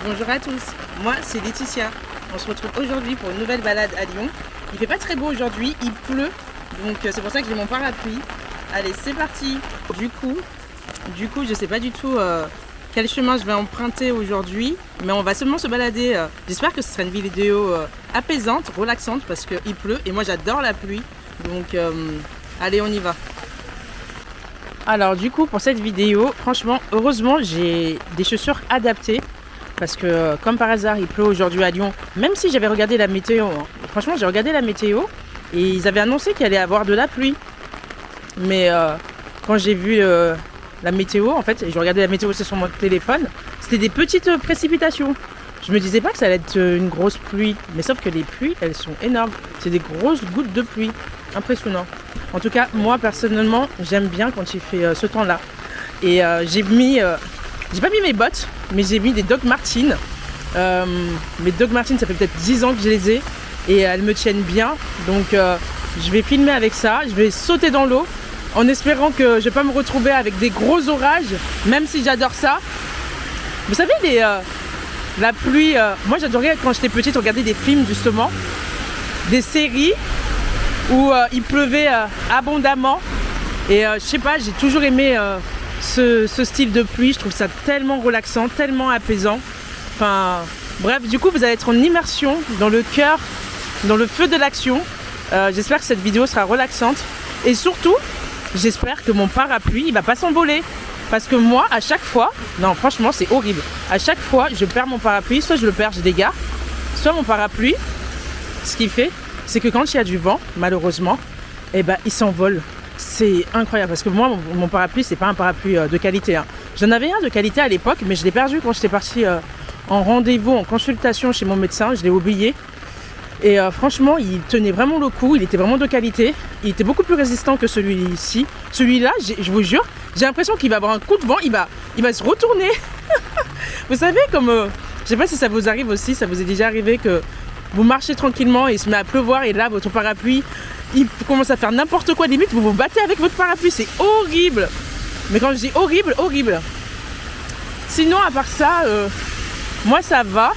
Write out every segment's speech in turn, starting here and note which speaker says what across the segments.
Speaker 1: Bonjour à tous, moi c'est Laetitia. On se retrouve aujourd'hui pour une nouvelle balade à Lyon. Il fait pas très beau aujourd'hui, il pleut, donc c'est pour ça que j'ai mon parapluie. Allez, c'est parti. Du coup, je sais pas du tout quel chemin je vais emprunter aujourd'hui, mais on va seulement se balader. J'espère que ce sera une vidéo apaisante, relaxante, parce qu'il pleut et moi j'adore la pluie. Donc allez, on y va. Alors du coup, pour cette vidéo, franchement, heureusement, j'ai des chaussures adaptées. Parce que comme par hasard, il pleut aujourd'hui à Lyon. Même si j'avais regardé la météo, hein. Franchement, j'ai regardé la météo et ils avaient annoncé qu'il allait y avoir de la pluie. Mais quand j'ai vu la météo, en fait, j'ai regardé la météo sur mon téléphone, c'était des petites précipitations. Je me disais pas que ça allait être une grosse pluie, mais sauf que les pluies, elles sont énormes. C'est des grosses gouttes de pluie, impressionnant. En tout cas, moi personnellement, j'aime bien quand il fait ce temps-là. Et j'ai pas mis mes bottes, mais j'ai mis des Doc Martens. Mes Doc Martens, ça fait peut-être 10 ans que je les ai et elles me tiennent bien. Donc je vais filmer avec ça, je vais sauter dans l'eau en espérant que je vais pas me retrouver avec des gros orages, même si j'adore ça. Vous savez, la pluie, moi j'adorais quand j'étais petite regarder des films justement, des séries où il pleuvait abondamment. Et je sais pas, j'ai toujours aimé ce style de pluie, je trouve ça tellement relaxant, tellement apaisant. Enfin, bref, du coup, vous allez être en immersion dans le cœur, dans le feu de l'action. J'espère que cette vidéo sera relaxante. Et surtout, j'espère que mon parapluie, il va pas s'envoler. Parce que moi, à chaque fois, non, franchement, c'est horrible. À chaque fois, je perds mon parapluie, soit je le perds, j'ai des gars, soit mon parapluie, ce qu'il fait, c'est que quand il y a du vent, malheureusement, eh ben, il s'envole. C'est incroyable parce que moi, mon parapluie, c'est pas un parapluie de qualité. Hein. J'en avais un de qualité à l'époque, mais je l'ai perdu quand j'étais partie en rendez-vous, en consultation chez mon médecin. Je l'ai oublié. Et franchement, il tenait vraiment le coup. Il était vraiment de qualité. Il était beaucoup plus résistant que celui-ci. Celui-là, je vous jure, j'ai l'impression qu'il va avoir un coup de vent. Il va se retourner. Vous savez, comme... je sais pas si ça vous arrive aussi, ça vous est déjà arrivé que vous marchez tranquillement et il se met à pleuvoir et là, votre parapluie... il commence à faire n'importe quoi, limite vous vous battez avec votre parapluie, c'est horrible. Mais quand je dis horrible, horrible. Sinon à part ça, moi ça va.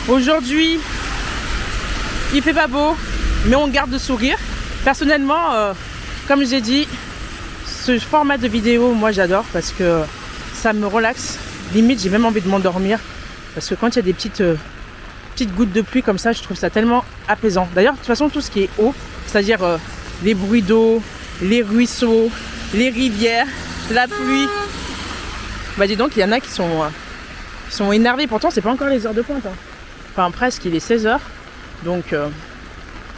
Speaker 1: Aujourd'hui, il fait pas beau, mais on garde le sourire. Personnellement, comme j'ai dit, ce format de vidéo, moi j'adore parce que ça me relaxe. Limite, j'ai même envie de m'endormir parce que quand il y a des petites gouttes de pluie comme ça, je trouve ça tellement apaisant. D'ailleurs, de toute façon, tout ce qui est eau, c'est-à-dire les bruits d'eau, les ruisseaux, les rivières, la pluie. Bah dis donc, il y en a qui sont énervés. Pourtant, c'est pas encore les heures de pointe. Hein. Enfin, presque, il est 16h. Donc,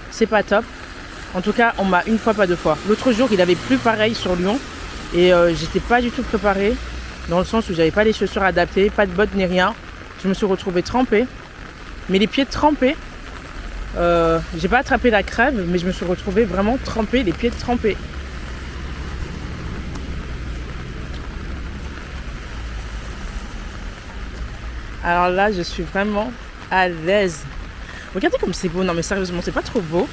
Speaker 1: c'est pas top. En tout cas, on m'a une fois, pas deux fois. L'autre jour, il avait plu pareil sur Lyon. Et j'étais pas du tout préparée. Dans le sens où j'avais pas les chaussures adaptées, pas de bottes ni rien. Je me suis retrouvée trempée. Mais les pieds trempés, j'ai pas attrapé la crève, mais je me suis retrouvée vraiment trempée, les pieds trempés. Alors là, je suis vraiment à l'aise. Regardez comme c'est beau. Non mais sérieusement, c'est pas trop beau.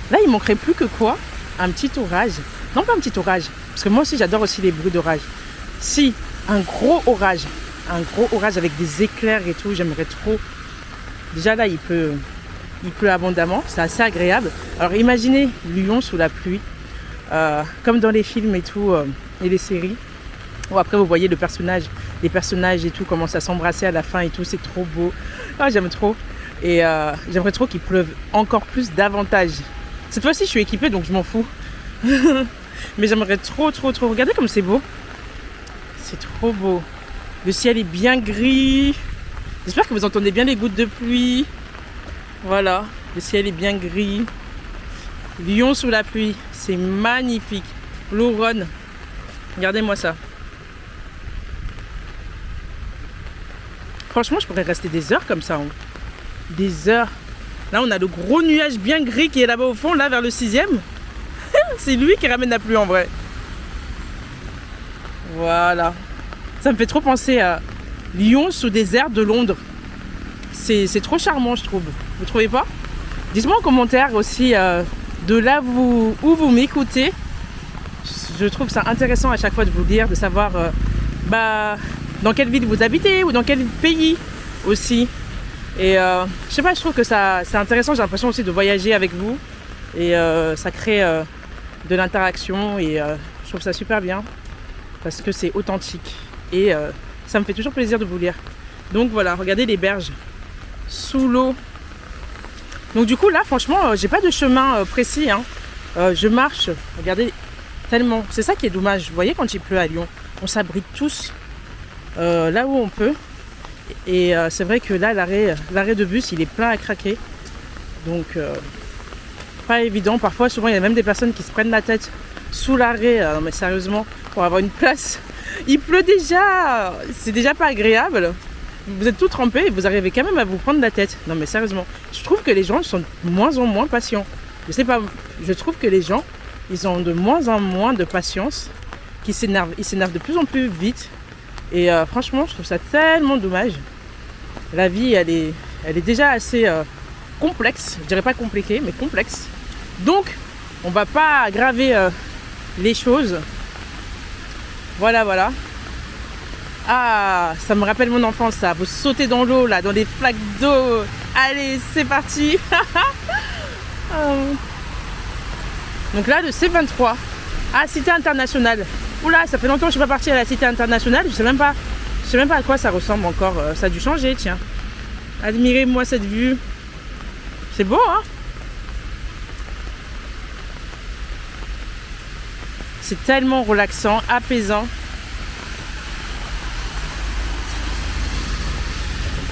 Speaker 1: Là, il manquerait plus que quoi? Un petit orage. Non, pas un petit orage, parce que moi aussi, j'adore aussi les bruits d'orage. Si, un gros orage avec des éclairs et tout, j'aimerais trop. Déjà là, il pleut abondamment, c'est assez agréable. Alors imaginez Lyon sous la pluie, comme dans les films et tout, et les séries. Bon, après vous voyez les personnages et tout commencent à s'embrasser à la fin et tout, c'est trop beau. Ah, j'aime trop. Et j'aimerais trop qu'il pleuve encore plus davantage. Cette fois-ci, je suis équipée, donc je m'en fous. Mais j'aimerais trop. Regardez comme c'est beau. C'est trop beau. Le ciel est bien gris. J'espère que vous entendez bien les gouttes de pluie. Voilà, le ciel est bien gris. Lyon sous la pluie, c'est magnifique. L'eau ronne. Regardez-moi ça. Franchement, je pourrais rester des heures comme ça. Hein. Des heures. Là, on a le gros nuage bien gris qui est là-bas au fond, là vers le 6e. C'est lui qui ramène la pluie en vrai. Voilà. Ça me fait trop penser à Lyon sous des airs de Londres. C'est trop charmant, je trouve. Vous trouvez pas? Dites-moi en commentaire aussi de là où vous m'écoutez. Je trouve ça intéressant à chaque fois de vous dire, de savoir dans quelle ville vous habitez ou dans quel pays aussi. Et je sais pas, je trouve que c'est intéressant, j'ai l'impression aussi de voyager avec vous. Et ça crée de l'interaction et je trouve ça super bien parce que c'est authentique. Et ça me fait toujours plaisir de vous lire. Donc voilà, regardez les berges sous l'eau. Donc du coup là franchement j'ai pas de chemin précis hein. Je marche, regardez tellement, c'est ça qui est dommage. Vous voyez quand il pleut à Lyon, on s'abrite tous là où on peut. Et c'est vrai que là l'arrêt de bus il est plein à craquer. Donc pas évident, parfois souvent il y a même des personnes qui se prennent la tête sous l'arrêt, mais sérieusement pour avoir une place. Il pleut déjà, c'est déjà pas agréable. Vous êtes tout trempés et vous arrivez quand même à vous prendre la tête. Non mais sérieusement, je trouve que les gens sont de moins en moins patients. Je sais pas, je trouve que les gens, ils ont de moins en moins de patience, ils s'énervent de plus en plus vite. Et franchement, je trouve ça tellement dommage. La vie, elle est déjà assez complexe, je dirais pas compliquée, mais complexe. Donc, on va pas aggraver les choses. Voilà. Ah, ça me rappelle mon enfance, ça. Vous sautez dans l'eau, là, dans des flaques d'eau. Allez, c'est parti. Donc là, le C23. Ah, Cité Internationale. Oula, ça fait longtemps que je suis pas partie à la Cité Internationale. Je sais même pas à quoi ça ressemble encore. Ça a dû changer, tiens. Admirez-moi cette vue. C'est beau, hein? C'est tellement relaxant, apaisant.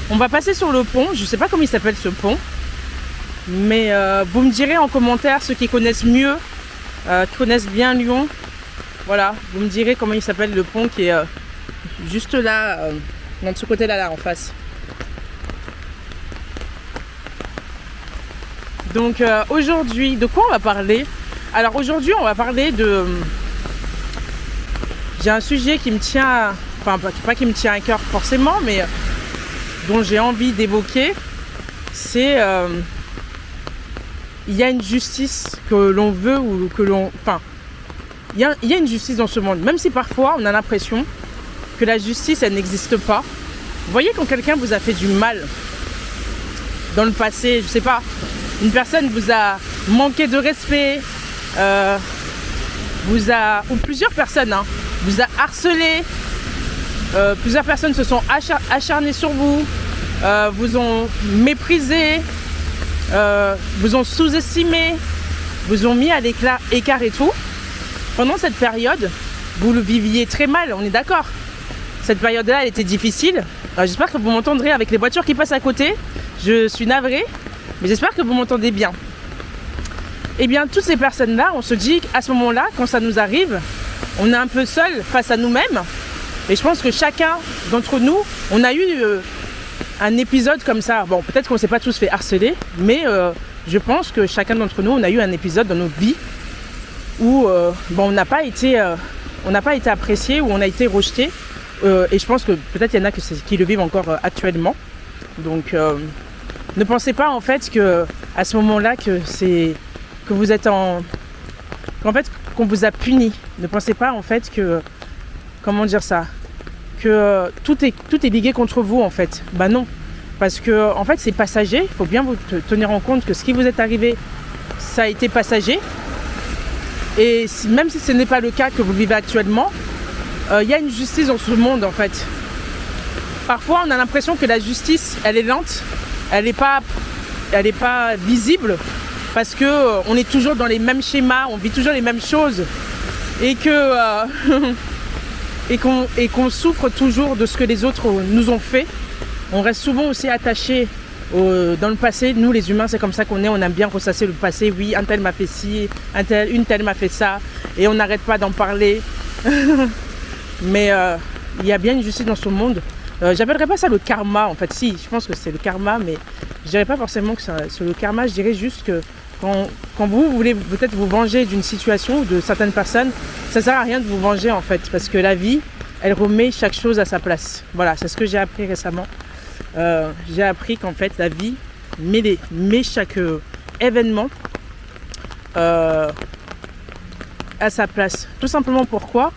Speaker 1: On va passer sur le pont. Je sais pas comment il s'appelle ce pont. Mais vous me direz en commentaire ceux qui connaissent mieux, qui connaissent bien Lyon. Voilà, vous me direz comment il s'appelle le pont qui est juste là, de ce côté-là, en face. Donc aujourd'hui, de quoi on va parler? Alors aujourd'hui, on va parler de... J'ai un sujet qui me tient... Enfin, pas qui me tient à cœur forcément, mais dont j'ai envie d'évoquer. C'est... il y a une justice que l'on veut ou que l'on... Enfin, il y a une justice dans ce monde. Même si parfois, on a l'impression que la justice, elle n'existe pas. Vous voyez quand quelqu'un vous a fait du mal dans le passé, je sais pas, une personne vous a manqué de respect, ou plusieurs personnes, hein, vous a harcelé, plusieurs personnes se sont acharnées sur vous, vous ont méprisé, vous ont sous-estimé, vous ont mis à l'écart et tout. Pendant cette période, vous le viviez très mal, on est d'accord. Cette période-là, elle était difficile. J'espère que vous m'entendrez avec les voitures qui passent à côté. Je suis navrée, mais j'espère que vous m'entendez bien. Eh bien, toutes ces personnes-là, on se dit qu'à ce moment-là, quand ça nous arrive, on est un peu seul face à nous-mêmes. Et je pense que chacun d'entre nous, on a eu un épisode comme ça. Bon, peut-être qu'on ne s'est pas tous fait harceler, mais je pense que chacun d'entre nous, on a eu un épisode dans notre vie où on n'a pas été apprécié, où on a été rejeté. Et je pense que peut-être il y en a qui le vivent encore actuellement. Donc ne pensez pas en fait que à ce moment-là que vous êtes en fait qu'on vous a puni. Ne pensez pas en fait que comment dire ça, que tout est ligué contre vous en fait. Bah non, parce que en fait c'est passager. Il faut bien vous tenir en compte que ce qui vous est arrivé, ça a été passager. Et même si ce n'est pas le cas que vous vivez actuellement, il y a une justice dans ce monde en fait. Parfois on a l'impression que la justice elle est lente, elle n'est pas visible parce que on est toujours dans les mêmes schémas, on vit toujours les mêmes choses et que et qu'on souffre toujours de ce que les autres nous ont fait. On reste souvent aussi attachés dans le passé. Nous les humains c'est comme ça qu'on est, on aime bien ressasser le passé. Oui, un tel m'a fait ci, une telle m'a fait ça et on n'arrête pas d'en parler. Mais il y a bien une justice dans ce monde. J'appellerais pas ça le karma en fait. Si, je pense que c'est le karma, mais je dirais pas forcément que c'est le karma. Je dirais juste que quand vous voulez peut-être vous venger d'une situation ou de certaines personnes, ça sert à rien de vous venger en fait, parce que la vie, elle remet chaque chose à sa place. Voilà, c'est ce que j'ai appris récemment. J'ai appris qu'en fait la vie met chaque événement à sa place. Tout simplement pourquoi ?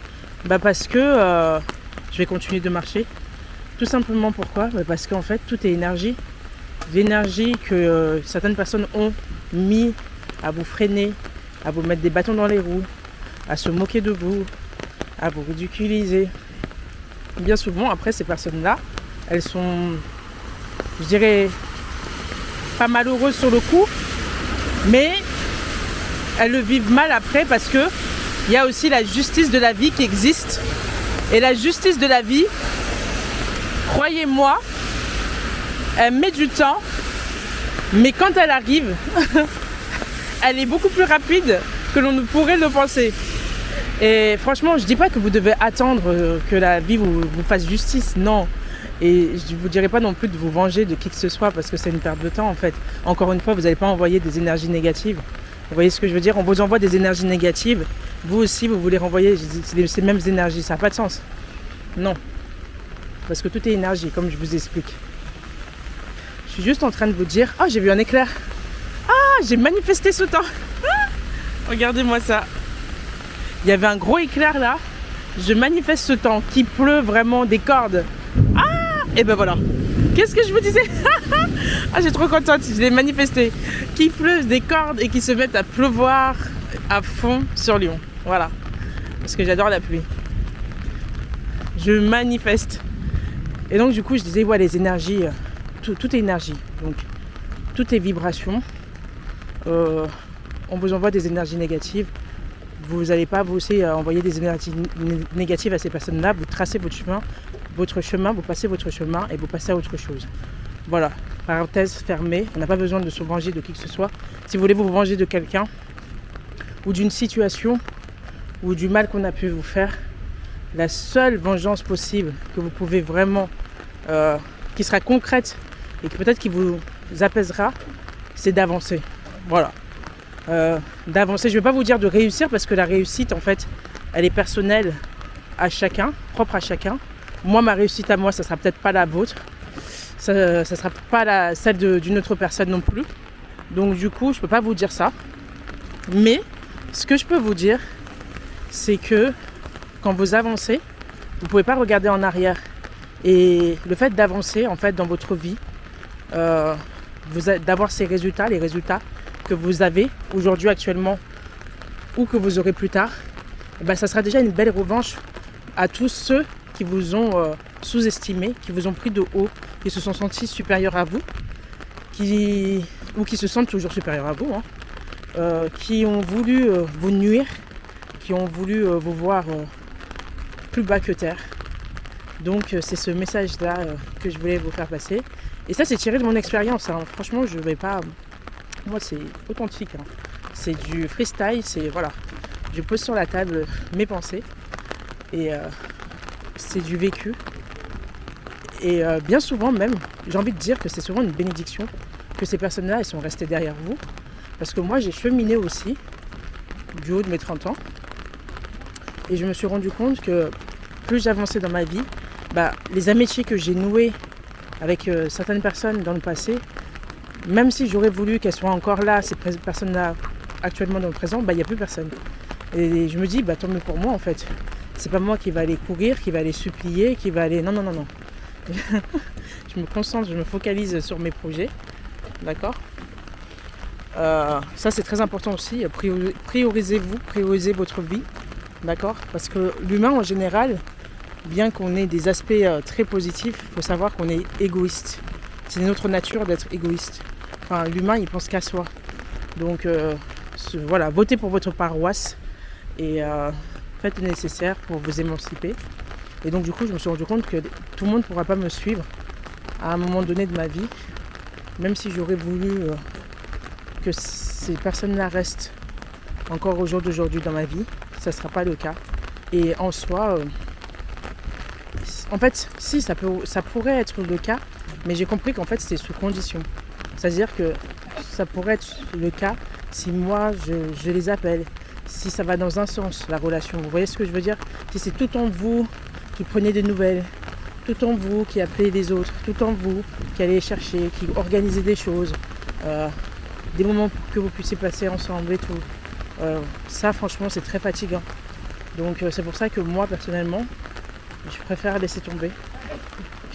Speaker 1: Parce que je vais continuer de marcher. Tout simplement pourquoi? Parce qu'en fait, tout est énergie. L'énergie que certaines personnes ont mis à vous freiner, à vous mettre des bâtons dans les roues, à se moquer de vous, à vous ridiculiser. Bien souvent, après, ces personnes-là, elles sont, je dirais, pas malheureuses sur le coup, mais elles le vivent mal après parce que il y a aussi la justice de la vie qui existe. Et la justice de la vie, croyez-moi, elle met du temps, mais quand elle arrive, elle est beaucoup plus rapide que l'on ne pourrait le penser. Et franchement, je dis pas que vous devez attendre que la vie vous fasse justice, non. Et je ne vous dirai pas non plus de vous venger de qui que ce soit parce que c'est une perte de temps en fait. Encore une fois, vous n'allez pas envoyer des énergies négatives. Vous voyez ce que je veux dire? On vous envoie des énergies négatives. Vous aussi, vous voulez renvoyer ces mêmes énergies. Ça n'a pas de sens. Non. Parce que tout est énergie, comme je vous explique. Je suis juste en train de vous dire, oh, j'ai vu un éclair. Ah, j'ai manifesté ce temps. Ah, regardez-moi ça. Il y avait un gros éclair là. Je manifeste ce temps qui pleut vraiment des cordes. Ah, et ben voilà. Qu'est-ce que je vous disais? Ah, j'ai trop contente, je l'ai manifesté. Qu'il pleuve des cordes et qui se mettent à pleuvoir à fond sur Lyon. Voilà. Parce que j'adore la pluie. Je manifeste. Et donc du coup, je disais, ouais, les énergies, tout est énergie. Donc, tout est vibration. On vous envoie des énergies négatives. Vous n'allez pas vous aussi envoyer des énergies négatives à ces personnes-là. Vous tracez votre chemin, vous passez votre chemin et vous passez à autre chose. Voilà, parenthèse fermée. On n'a pas besoin de se venger de qui que ce soit. Si vous voulez vous venger de quelqu'un ou d'une situation ou du mal qu'on a pu vous faire, la seule vengeance possible que vous pouvez vraiment, qui sera concrète et que peut-être qui vous apaisera, c'est d'avancer. Voilà. D'avancer. Je ne vais pas vous dire de réussir parce que la réussite, en fait, elle est personnelle à chacun, propre à chacun. Moi, ma réussite à moi, ça ne sera peut-être pas la vôtre. Ça ne sera pas celle d'une autre personne non plus. Donc, du coup, je ne peux pas vous dire ça. Mais, ce que je peux vous dire, c'est que quand vous avancez, vous ne pouvez pas regarder en arrière. Et le fait d'avancer, en fait, dans votre vie, d'avoir ces résultats, les résultats que vous avez aujourd'hui actuellement ou que vous aurez plus tard, ben ça sera déjà une belle revanche à tous ceux qui vous ont sous-estimé, qui vous ont pris de haut, qui se sont sentis supérieurs à vous, ou qui se sentent toujours supérieurs à vous, qui ont voulu vous nuire, qui ont voulu vous voir plus bas que terre. Donc c'est ce message-là que je voulais vous faire passer. Et ça, c'est tiré de mon expérience. Franchement, je vais pas... Moi, c'est authentique. C'est du freestyle. C'est voilà. Je pose sur la table mes pensées. Et c'est du vécu. Et bien souvent même, j'ai envie de dire que c'est souvent une bénédiction que ces personnes-là, elles sont restées derrière vous. Parce que moi, j'ai cheminé aussi du haut de mes 30 ans. Et je me suis rendu compte que plus j'avançais dans ma vie, les amitiés que j'ai nouées avec certaines personnes dans le passé, même si j'aurais voulu qu'elles soient encore là, ces personnes-là actuellement dans le présent, il n'y a plus personne. Et je me dis, tant mieux pour moi en fait. C'est pas moi qui va aller courir, qui va aller supplier, qui va aller... Non. Je me concentre, je me focalise sur mes projets. D'accord ? Ça c'est très important aussi. Priorisez-vous, priorisez votre vie. D'accord ? Parce que l'humain en général, bien qu'on ait des aspects très positifs, il faut savoir qu'on est égoïste. C'est notre nature d'être égoïste. Enfin, l'humain, il pense qu'à soi. Donc, voilà, votez pour votre paroisse et faites le nécessaire pour vous émanciper. Et donc, du coup, je me suis rendu compte que tout le monde ne pourra pas me suivre à un moment donné de ma vie, même si j'aurais voulu que ces personnes-là restent encore au jour d'aujourd'hui dans ma vie, ça ne sera pas le cas. Et en soi, en fait, si, ça pourrait être le cas, mais j'ai compris qu'en fait, c'était sous condition. C'est-à-dire que ça pourrait être le cas si moi, je les appelle, si ça va dans un sens, la relation. Vous voyez ce que je veux dire ? Si c'est tout en vous qui prenez des nouvelles, tout en vous qui appelez les autres, tout en vous qui allez chercher, qui organisez des choses, des moments que vous puissiez passer ensemble et tout. Ça, franchement, c'est très fatigant. Donc, c'est pour ça que moi, personnellement, je préfère laisser tomber.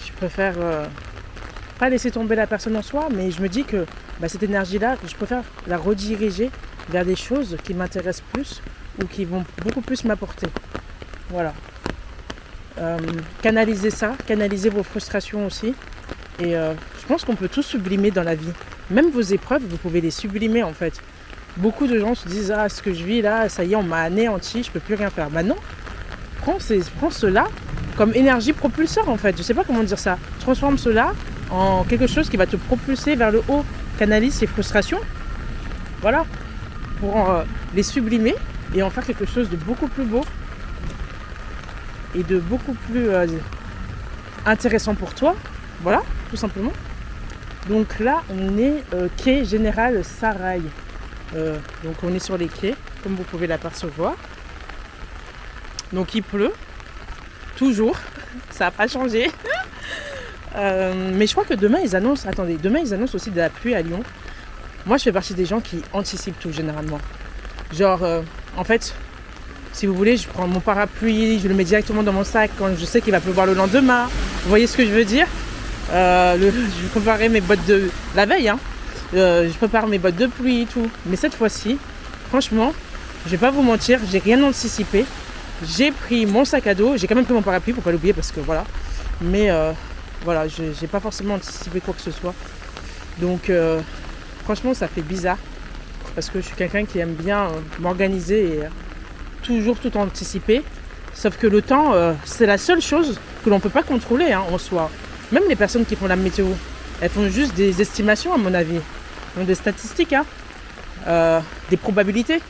Speaker 1: Je préfère pas laisser tomber la personne en soi, mais je me dis que cette énergie-là, je préfère la rediriger vers des choses qui m'intéressent plus ou qui vont beaucoup plus m'apporter. Voilà. Canaliser ça, canaliser vos frustrations aussi. Et je pense qu'on peut tout sublimer dans la vie. Même vos épreuves, vous pouvez les sublimer en fait. Beaucoup de gens se disent « Ah, ce que je vis là, ça y est, on m'a anéanti, je peux plus rien faire. » Bah non, prends cela comme énergie propulseur en fait. Je sais pas comment dire ça. Transforme cela en quelque chose qui va te propulser vers le haut. Canalise ces frustrations. Voilà. Pour les sublimer et en faire quelque chose de beaucoup plus beau et de beaucoup plus intéressant pour toi. Voilà, tout simplement. Donc là, on est quai Général Sarail. Donc on est sur les quais, comme vous pouvez l'apercevoir. Donc il pleut, toujours, ça n'a pas changé. Mais je crois que demain ils annoncent aussi de la pluie à Lyon. Moi je fais partie des gens qui anticipent tout généralement. Genre, en fait, si vous voulez, je prends mon parapluie, je le mets directement dans mon sac quand je sais qu'il va pleuvoir le lendemain. Vous voyez ce que je veux dire? Je préparais mes bottes de la veille, hein. Je prépare mes bottes de pluie et tout. Mais cette fois-ci, franchement, je vais pas vous mentir, j'ai rien anticipé. J'ai pris mon sac à dos, j'ai quand même pris mon parapluie pour pas l'oublier parce que voilà. Mais voilà, j'ai pas forcément anticipé quoi que ce soit. Donc franchement, ça fait bizarre parce que je suis quelqu'un qui aime bien m'organiser et toujours tout anticiper. Sauf que le temps, c'est la seule chose que l'on peut pas contrôler en soi. Même les personnes qui font la météo, elles font juste des estimations à mon avis. Elles font des statistiques, des probabilités.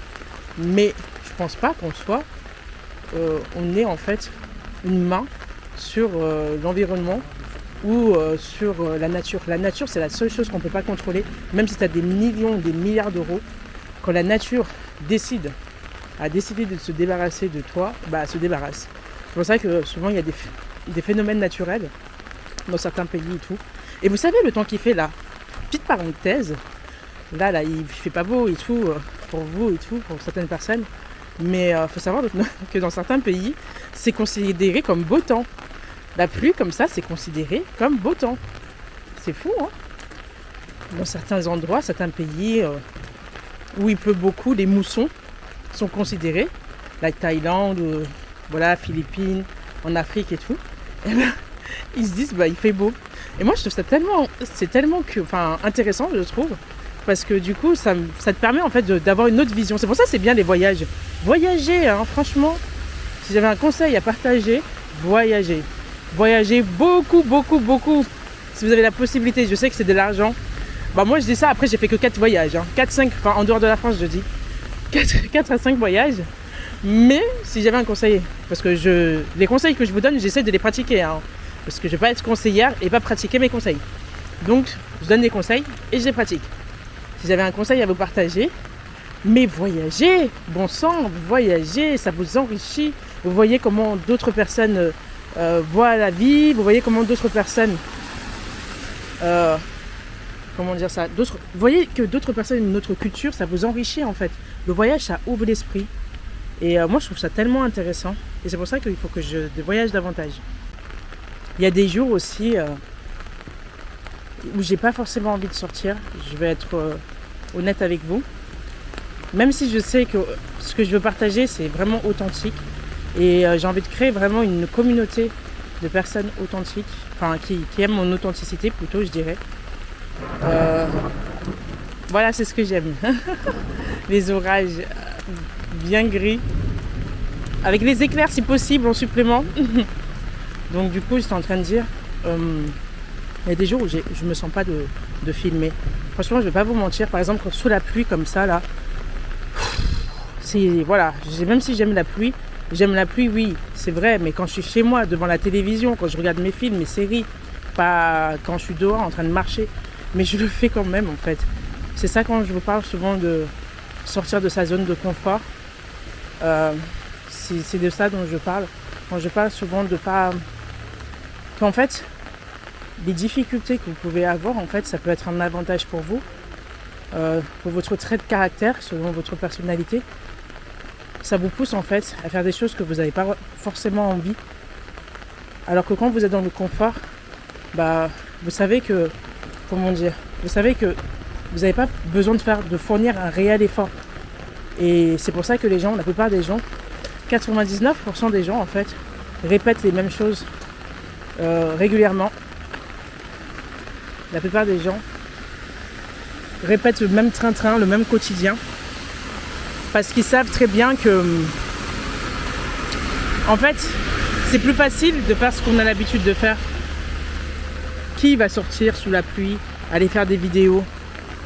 Speaker 1: Mais je pense pas qu'on soit, on ait en fait une main sur l'environnement ou sur la nature. La nature, c'est la seule chose qu'on ne peut pas contrôler, même si tu as des millions, des milliards d'euros. Quand la nature a décidé de se débarrasser de toi, elle se débarrasse. C'est pour ça que souvent il y a des phénomènes naturels dans certains pays et tout. Et vous savez le temps qu'il fait là, petite parenthèse, là il fait pas beau et tout, pour vous et tout, pour certaines personnes. Mais il faut savoir que dans certains pays, c'est considéré comme beau temps. La pluie comme ça, c'est considéré comme beau temps. C'est fou, hein? Dans certains endroits, certains pays où il pleut beaucoup, les moussons sont considérés. La Thaïlande, Philippines, en Afrique et tout. Et ben, ils se disent, il fait beau. Et moi, je trouve ça tellement intéressant, je trouve. Parce que du coup, ça te permet en fait d'avoir une autre vision. C'est pour ça que c'est bien les voyages. Voyager, franchement, si j'avais un conseil à partager, voyager. Voyager beaucoup, beaucoup, beaucoup. Si vous avez la possibilité, je sais que c'est de l'argent. Moi, je dis ça, après, j'ai fait que 4 voyages. 4-5, en dehors de la France, je dis. 4 à 5 voyages. Mais si j'avais un conseil, parce que les conseils que je vous donne, j'essaie de les pratiquer. Parce que je ne vais pas être conseillère et pas pratiquer mes conseils. Donc, je donne des conseils et je les pratique. Si j'avais un conseil à vous partager, mais voyagez, bon sang, voyagez, ça vous enrichit. Vous voyez comment d'autres personnes voient la vie, vous voyez comment d'autres personnes, vous voyez que d'autres personnes ont une autre culture, ça vous enrichit en fait. Le voyage, ça ouvre l'esprit. Et moi, je trouve ça tellement intéressant. Et c'est pour ça qu'il faut que je voyage davantage. Il y a des jours aussi où j'ai pas forcément envie de sortir. Je vais être honnête avec vous. Même si je sais que ce que je veux partager, c'est vraiment authentique. Et j'ai envie de créer vraiment une communauté de personnes authentiques, qui aiment mon authenticité plutôt, je dirais. Voilà, c'est ce que j'aime. Les orages bien gris, avec les éclairs si possible en supplément. Donc du coup, j'étais en train de dire, il y a des jours où je me sens pas de filmer. Franchement, je vais pas vous mentir, par exemple, sous la pluie comme ça, là, même si j'aime la pluie, oui, c'est vrai, mais quand je suis chez moi, devant la télévision, quand je regarde mes films, mes séries, pas quand je suis dehors en train de marcher, mais je le fais quand même en fait. C'est ça quand je vous parle souvent de sortir de sa zone de confort. C'est de ça dont je parle. Quand je parle souvent de pas... qu'en fait, les difficultés que vous pouvez avoir, en fait, ça peut être un avantage pour vous, pour votre trait de caractère, selon votre personnalité. Ça vous pousse en fait à faire des choses que vous n'avez pas forcément envie. Alors que quand vous êtes dans le confort, bah, vous savez que, vous savez que vous n'avez pas besoin de fournir un réel effort. Et c'est pour ça que la plupart des gens, 99% des gens en fait, répètent les mêmes choses régulièrement. La plupart des gens répètent le même train-train, le même quotidien, parce qu'ils savent très bien que, en fait, c'est plus facile de faire ce qu'on a l'habitude de faire. Qui va sortir sous la pluie, aller faire des vidéos?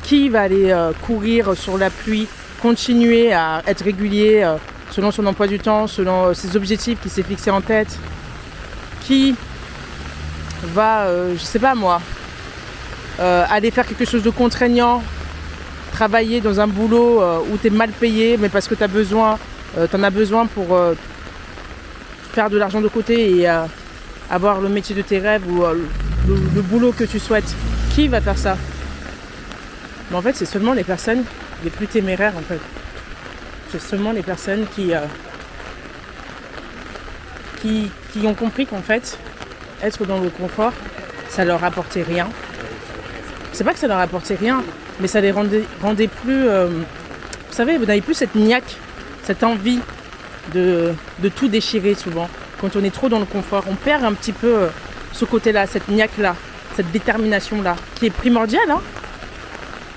Speaker 1: Qui va aller courir sur la pluie, continuer à être régulier selon son emploi du temps, selon ses objectifs qu'il s'est fixés en tête? Qui va, je sais pas moi, aller faire quelque chose de contraignant, travailler dans un boulot où tu es mal payé, mais parce que t'en as besoin pour faire de l'argent de côté et avoir le métier de tes rêves ou le boulot que tu souhaites. Qui va faire ça? Mais en fait, c'est seulement les personnes les plus téméraires en fait. C'est seulement les personnes qui ont compris qu'en fait, être dans le confort, ça leur apportait rien. C'est pas que ça leur apportait rien, mais ça les rendait plus... vous savez, vous n'avez plus cette niaque, cette envie de tout déchirer souvent. Quand on est trop dans le confort, on perd un petit peu ce côté-là, cette niaque-là, cette détermination-là, qui est primordiale. Hein,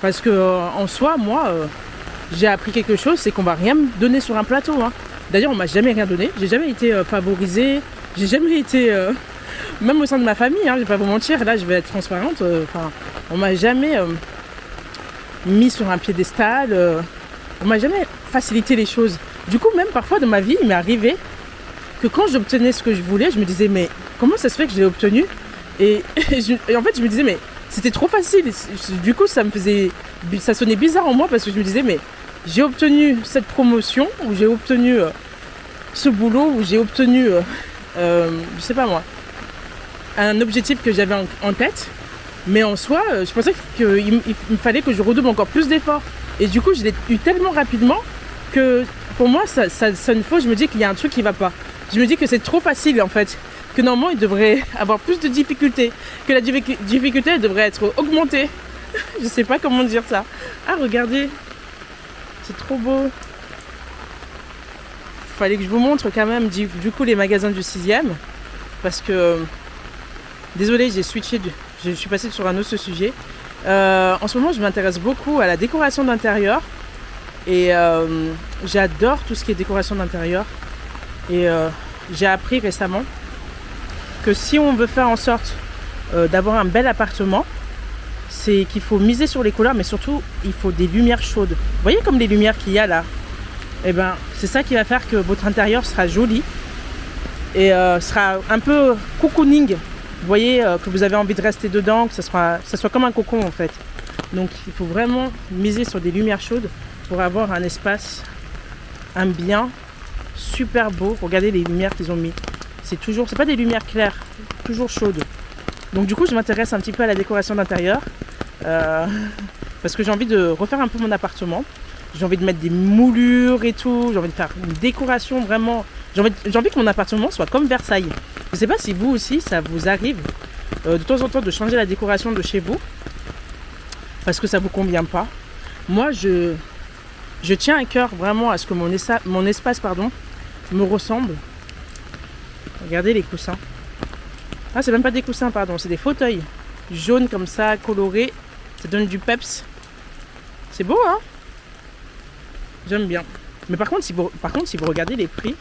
Speaker 1: parce que en soi, moi, j'ai appris quelque chose, c'est qu'on va rien me donner sur un plateau. Hein. D'ailleurs, on m'a jamais rien donné. J'ai jamais été favorisée. J'ai jamais été... même au sein de ma famille, hein, je vais pas vous mentir, là je vais être transparente. On m'a jamais mis sur un piédestal. On m'a jamais facilité les choses. Du coup, même parfois dans ma vie, il m'est arrivé que quand j'obtenais ce que je voulais, je me disais mais comment ça se fait que je l'ai obtenu et en fait, je me disais mais c'était trop facile. Du coup, ça sonnait bizarre en moi parce que je me disais mais j'ai obtenu cette promotion ou j'ai obtenu ce boulot ou j'ai obtenu je sais pas moi, un objectif que j'avais en tête, mais en soi, je pensais qu'il me fallait que je redouble encore plus d'efforts. Et du coup, je l'ai eu tellement rapidement que pour moi, ça sonne faux. Je me dis qu'il y a un truc qui va pas. Je me dis que c'est trop facile en fait, que normalement, il devrait avoir plus de difficultés, que la difficulté devrait être augmentée. Je sais pas comment dire ça. Ah, regardez, c'est trop beau. Fallait que je vous montre quand même du coup les magasins du 6e, parce que désolée, j'ai switché, je suis passée sur un autre sujet. En ce moment, je m'intéresse beaucoup à la décoration d'intérieur et j'adore tout ce qui est décoration d'intérieur. Et j'ai appris récemment que si on veut faire en sorte d'avoir un bel appartement, c'est qu'il faut miser sur les couleurs, mais surtout il faut des lumières chaudes. Vous voyez comme les lumières qu'il y a là? Et ben, c'est ça qui va faire que votre intérieur sera joli et sera un peu cocooning. Vous voyez que vous avez envie de rester dedans, que ça soit comme un cocon en fait. Donc il faut vraiment miser sur des lumières chaudes pour avoir un espace, un bien super beau. Regardez les lumières qu'ils ont mis. C'est pas des lumières claires, toujours chaudes. Donc du coup je m'intéresse un petit peu à la décoration d'intérieur parce que j'ai envie de refaire un peu mon appartement. J'ai envie de mettre des moulures et tout. J'ai envie de faire une décoration vraiment. J'ai envie que mon appartement soit comme Versailles. Je ne sais pas si vous aussi, ça vous arrive de temps en temps de changer la décoration de chez vous parce que ça ne vous convient pas. Moi, je tiens à cœur vraiment à ce que mon espace me ressemble. Regardez les coussins. Ah, c'est même pas des coussins, pardon. C'est des fauteuils jaunes comme ça, colorés. Ça donne du peps. C'est beau, hein? J'aime bien. Mais par contre, si vous regardez les prix,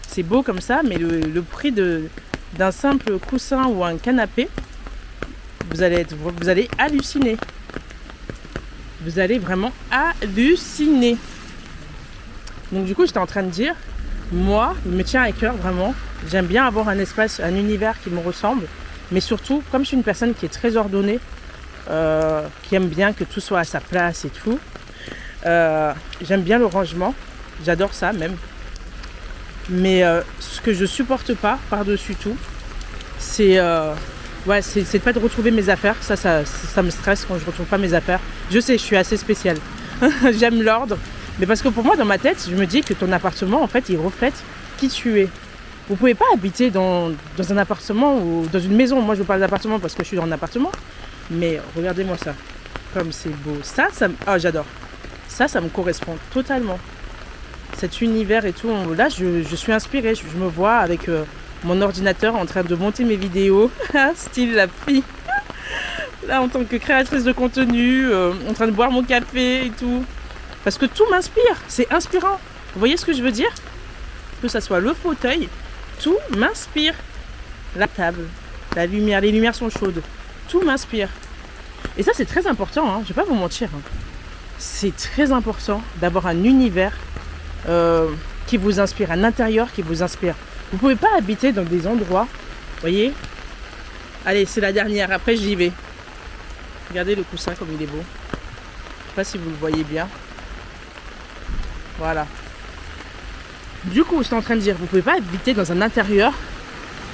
Speaker 1: c'est beau comme ça, mais le prix d'un simple coussin ou un canapé, vous allez halluciner. Vous allez vraiment halluciner. Donc du coup, j'étais en train de dire, moi, il me tient à cœur vraiment. J'aime bien avoir un espace, un univers qui me ressemble, mais surtout, comme je suis une personne qui est très ordonnée, qui aime bien que tout soit à sa place et tout. J'aime bien le rangement, j'adore ça même. Mais ce que je supporte pas par-dessus tout, c'est de pas de retrouver mes affaires. Ça me stresse quand je retrouve pas mes affaires. Je sais, je suis assez spéciale. J'aime l'ordre, mais parce que pour moi, dans ma tête, je me dis que ton appartement, en fait, il reflète qui tu es. Vous pouvez pas habiter dans un appartement ou dans une maison. Moi je vous parle d'appartement parce que je suis dans un appartement. Mais regardez-moi ça. Comme c'est beau. Ça j'adore. Ça me correspond totalement. Cet univers et tout. Là je suis inspirée. Je me vois avec mon ordinateur en train de monter mes vidéos. Style la fille. Là en tant que créatrice de contenu. En train de boire mon café et tout. Parce que tout m'inspire. C'est inspirant. Vous voyez ce que je veux dire? Que ça soit le fauteuil. Tout m'inspire. La table, la lumière, les lumières sont chaudes. Tout m'inspire. Et ça, c'est très important, hein. Je ne vais pas vous mentir. Hein. C'est très important d'avoir un univers qui vous inspire, un intérieur qui vous inspire. Vous ne pouvez pas habiter dans des endroits, vous voyez. Allez, c'est la dernière, après j'y vais. Regardez le coussin comme il est beau. Je ne sais pas si vous le voyez bien. Voilà. Du coup, je suis en train de dire, vous ne pouvez pas habiter dans un intérieur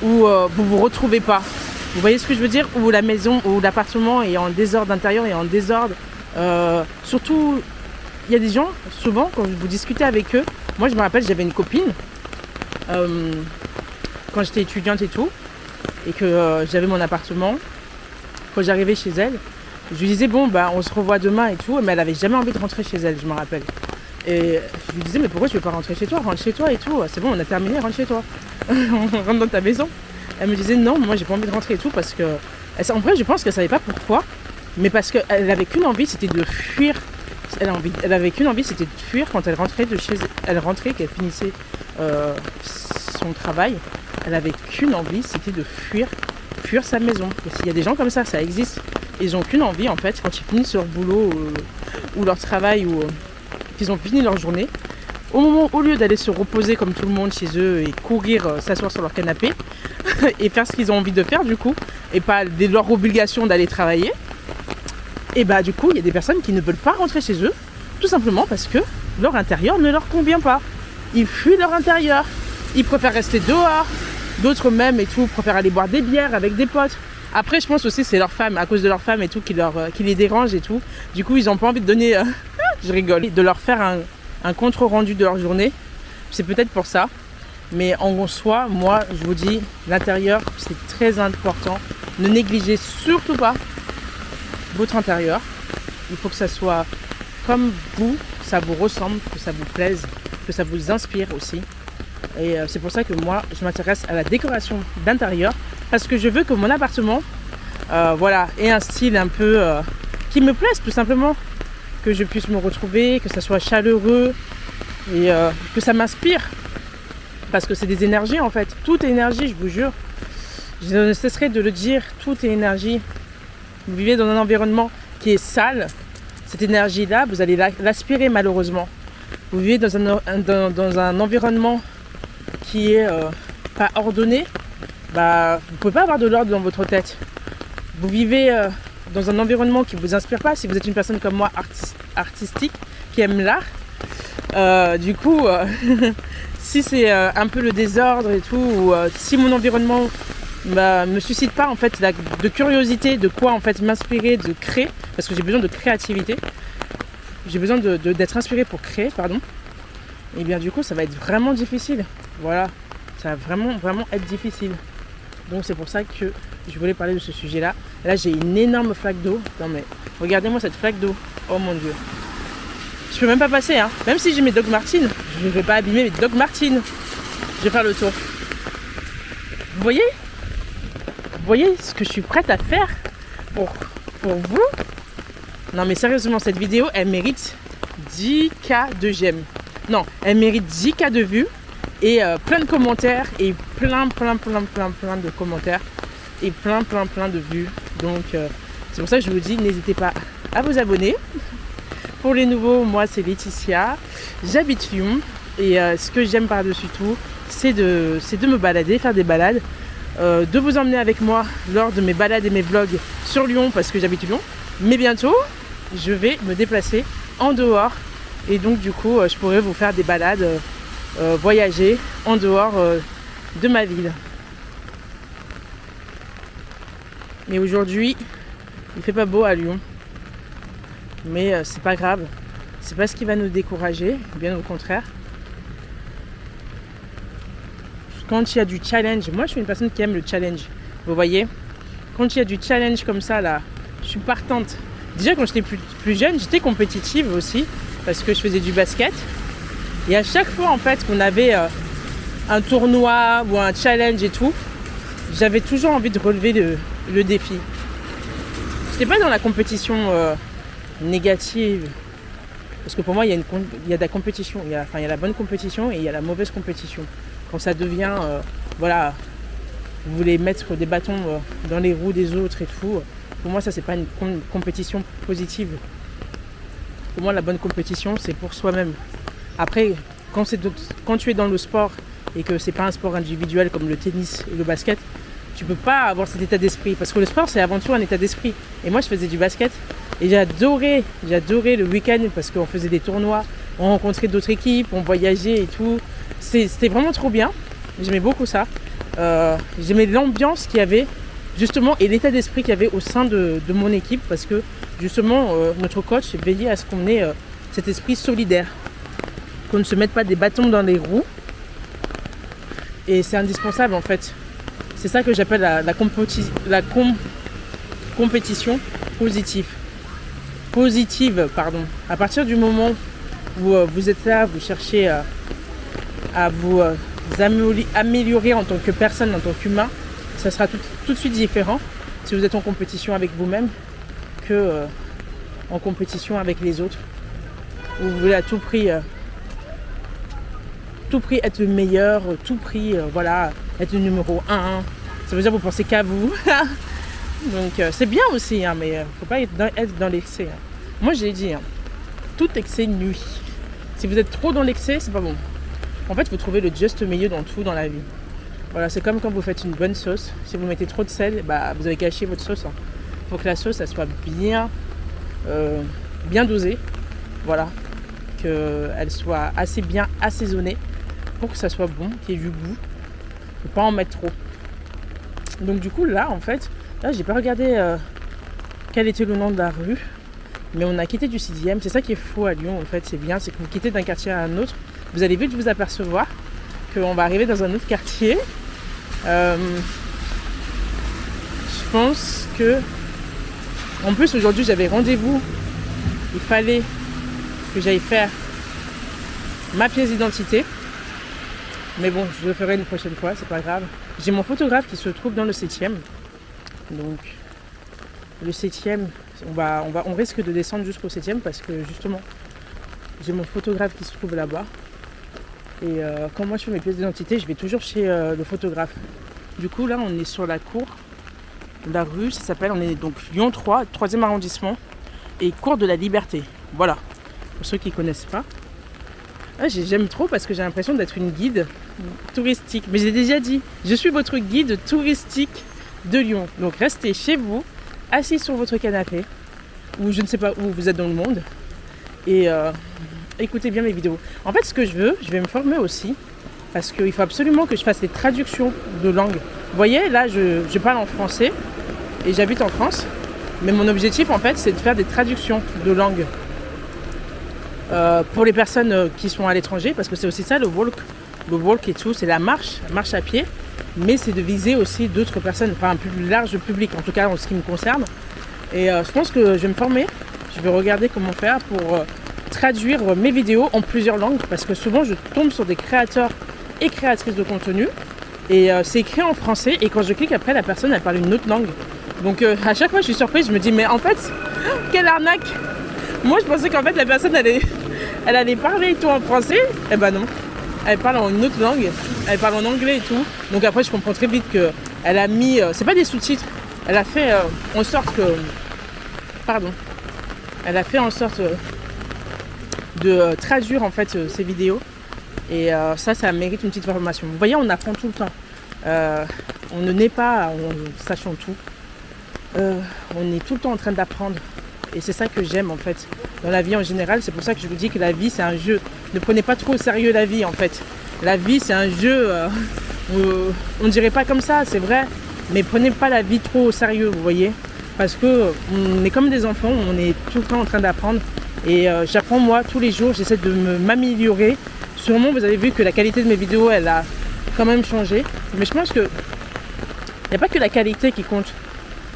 Speaker 1: où vous vous retrouvez pas. Vous voyez ce que je veux dire? Où la maison, où l'appartement est en désordre intérieur et en désordre. Surtout, il y a des gens, souvent, quand vous discutez avec eux, moi je me rappelle, j'avais une copine, quand j'étais étudiante et tout, et que j'avais mon appartement, quand j'arrivais chez elle, je lui disais, bon, bah, on se revoit demain et tout, mais elle avait jamais envie de rentrer chez elle, je me rappelle. Et je lui disais, mais pourquoi tu veux pas rentrer chez toi? Rentre chez toi et tout. C'est bon, on a terminé, rentre chez toi. On rentre dans ta maison. Elle me disait, non, moi j'ai pas envie de rentrer et tout parce que... En vrai, je pense qu'elle savait pas pourquoi. Mais parce qu'elle avait qu'une envie, c'était de fuir. Elle avait qu'une envie, c'était de fuir quand elle rentrait de chez elle. Rentrait, qu'elle finissait son travail. Elle avait qu'une envie, c'était de fuir sa maison. Et s'il y a des gens comme ça existe. Ils ont qu'une envie en fait, quand ils finissent leur boulot ou leur travail ou... qu'ils ont fini leur journée, au lieu d'aller se reposer comme tout le monde chez eux et courir, s'asseoir sur leur canapé et faire ce qu'ils ont envie de faire du coup, et pas leur obligation d'aller travailler, et bah du coup il y a des personnes qui ne veulent pas rentrer chez eux, tout simplement parce que leur intérieur ne leur convient pas. Ils fuient leur intérieur, ils préfèrent rester dehors, d'autres même et tout préfèrent aller boire des bières avec des potes. Après je pense aussi c'est leur femme, à cause de leur femme et tout, qui les dérange et tout, du coup ils n'ont pas envie de donner... je rigole, de leur faire un compte rendu de leur journée, c'est peut-être pour ça, mais en soi, moi je vous dis, l'intérieur c'est très important, ne négligez surtout pas votre intérieur, il faut que ça soit comme vous, ça vous ressemble, que ça vous plaise, que ça vous inspire aussi, et c'est pour ça que moi je m'intéresse à la décoration d'intérieur, parce que je veux que mon appartement, voilà, ait un style un peu qui me plaise tout simplement, que je puisse me retrouver, que ça soit chaleureux et que ça m'inspire. Parce que c'est des énergies en fait. Tout est énergie, je vous jure. Je ne cesserai de le dire, tout est énergie. Vous vivez dans un environnement qui est sale. Cette énergie-là, vous allez l'aspirer malheureusement. Vous vivez dans un environnement qui est pas ordonné. Bah, vous ne pouvez pas avoir de l'ordre dans votre tête. Vous vivez... dans un environnement qui ne vous inspire pas, si vous êtes une personne comme moi, artistique, qui aime l'art, du coup, si c'est un peu le désordre et tout, ou si mon environnement me suscite pas en fait de curiosité, de quoi en fait m'inspirer, de créer, parce que j'ai besoin de créativité, j'ai besoin d'être inspiré pour créer, pardon, et bien du coup ça va être vraiment difficile, voilà, ça va vraiment être difficile. Donc c'est pour ça que je voulais parler de ce sujet-là. Là, j'ai une énorme flaque d'eau. Non mais, regardez-moi cette flaque d'eau. Oh mon Dieu. Je peux même pas passer, hein. Même si j'ai mes Doc Martens, je ne vais pas abîmer mes Doc Martens. Je vais faire le tour. Vous voyez? Vous voyez ce que je suis prête à faire pour vous? Non mais sérieusement, cette vidéo, elle mérite 10K de j'aime. Non, elle mérite 10K de vues. Et plein de commentaires et plein de commentaires et plein de vues. Donc c'est pour ça que je vous dis, n'hésitez pas à vous abonner. Pour les nouveaux, moi c'est Laetitia, j'habite Lyon et ce que j'aime par-dessus tout, c'est de me balader, faire des balades, de vous emmener avec moi lors de mes balades et mes vlogs sur Lyon parce que j'habite Lyon. Mais bientôt, je vais me déplacer en dehors et donc du coup, je pourrai vous faire des balades. Voyager en dehors de ma ville. Mais aujourd'hui, il fait pas beau à Lyon. Mais c'est pas grave. C'est pas ce qui va nous décourager, bien au contraire. quand il y a du challenge, moi je suis une personne qui aime le challenge, vous voyez. Quand il y a du challenge comme ça là, je suis partante. Déjà quand j'étais plus jeune, j'étais compétitive aussi parce que je faisais du basket. Et à chaque fois en fait qu'on avait un tournoi ou un challenge et tout, j'avais toujours envie de relever le défi. J'étais pas dans la compétition négative. Parce que pour moi, il y a de la compétition. Il y a la bonne compétition et il y a la mauvaise compétition. Quand ça devient, voilà, vous voulez mettre des bâtons dans les roues des autres et tout. Pour moi, ça, c'est pas une compétition positive. Pour moi, la bonne compétition, c'est pour soi-même. Après, quand tu es dans le sport et que c'est pas un sport individuel comme le tennis et le basket, tu peux pas avoir cet état d'esprit. Parce que le sport, c'est avant tout un état d'esprit. Et moi, je faisais du basket. Et j'ai adoré le week-end parce qu'on faisait des tournois, on rencontrait d'autres équipes, on voyageait et tout. C'était vraiment trop bien. J'aimais beaucoup ça. J'aimais l'ambiance qu'il y avait, justement, et l'état d'esprit qu'il y avait au sein de mon équipe parce que, justement, notre coach veillait à ce qu'on ait cet esprit solidaire. Qu'on ne se mette pas des bâtons dans les roues. Et c'est indispensable, en fait. C'est ça que j'appelle la compétition positive. À partir du moment où vous êtes là, vous cherchez à vous améliorer en tant que personne, en tant qu'humain, ça sera tout de suite différent si vous êtes en compétition avec vous-même que en compétition avec les autres. Où vous voulez à tout prix être le meilleur, tout prix voilà, être le numéro 1. Ça veut dire que vous pensez qu'à vous. Donc c'est bien aussi, hein, mais il ne faut pas être dans l'excès. Hein. Moi j'ai dit, hein, tout excès nuit. Si vous êtes trop dans l'excès, c'est pas bon. En fait, il faut trouver le juste milieu dans tout dans la vie. Voilà, c'est comme quand vous faites une bonne sauce. Si vous mettez trop de sel, bah, vous allez gâcher votre sauce. Il faut que la sauce elle soit bien dosée. Voilà. Qu'elle soit assez bien assaisonnée pour que ça soit bon, qu'il y ait du goût. Il ne faut pas en mettre trop. Donc du coup, là, en fait, j'ai pas regardé quel était le nom de la rue, mais on a quitté du 6e. C'est ça qui est fou à Lyon, en fait, c'est bien, c'est que vous quittez d'un quartier à un autre, vous allez vite vous apercevoir qu'on va arriver dans un autre quartier. Je pense que, en plus aujourd'hui j'avais rendez-vous, il fallait que j'aille faire ma pièce d'identité, mais bon, je le ferai une prochaine fois, c'est pas grave. J'ai mon photographe qui se trouve dans le 7e. Donc le 7e, on risque de descendre jusqu'au 7e parce que justement j'ai mon photographe qui se trouve là-bas. Et quand moi je fais mes pièces d'identité, je vais toujours chez le photographe. Du coup là on est sur la cour, la rue, ça s'appelle, on est donc Lyon 3, 3e arrondissement et cour de la Liberté. Voilà, pour ceux qui ne connaissent pas. J'aime trop parce que j'ai l'impression d'être une guide touristique. Mais j'ai déjà dit, je suis votre guide touristique de Lyon. Donc restez chez vous, assis sur votre canapé, ou je ne sais pas où vous êtes dans le monde, et écoutez bien mes vidéos. En fait, ce que je vais me former aussi, parce qu'il faut absolument que je fasse des traductions de langue. Vous voyez, là, je parle en français, et j'habite en France, mais mon objectif, en fait, c'est de faire des traductions de langue. Pour les personnes qui sont à l'étranger, parce que c'est aussi ça le walk et tout, c'est la marche à pied, mais c'est de viser aussi d'autres personnes, enfin un plus large public, en tout cas en ce qui me concerne. Et je pense que je vais me former, je vais regarder comment faire pour traduire mes vidéos en plusieurs langues, parce que souvent je tombe sur des créateurs et créatrices de contenu, et c'est écrit en français, et quand je clique après, la personne elle parle une autre langue. Donc à chaque fois je suis surprise, je me dis mais en fait, quelle arnaque! Moi je pensais qu'en fait la personne elle allait parler et tout en français, et ben non. Elle parle en une autre langue, elle parle en anglais et tout. Donc après je comprends très vite qu'elle a mis, c'est pas des sous-titres, elle a fait en sorte que, elle a fait en sorte de traduire en fait ces vidéos. Et ça mérite une petite formation. Vous voyez, on apprend tout le temps. On ne naît pas en sachant tout. On est tout le temps en train d'apprendre. Et c'est ça que j'aime en fait dans la vie en général. C'est pour ça que je vous dis que la vie c'est un jeu. Ne prenez pas trop au sérieux la vie en fait. La vie c'est un jeu, on ne dirait pas comme ça, c'est vrai. Mais prenez pas la vie trop au sérieux, vous voyez. Parce que on est comme des enfants, on est tout le temps en train d'apprendre. Et j'apprends moi tous les jours, j'essaie de m'améliorer. Sûrement vous avez vu que la qualité de mes vidéos elle a quand même changer. Mais je pense que il n'y a pas que la qualité qui compte.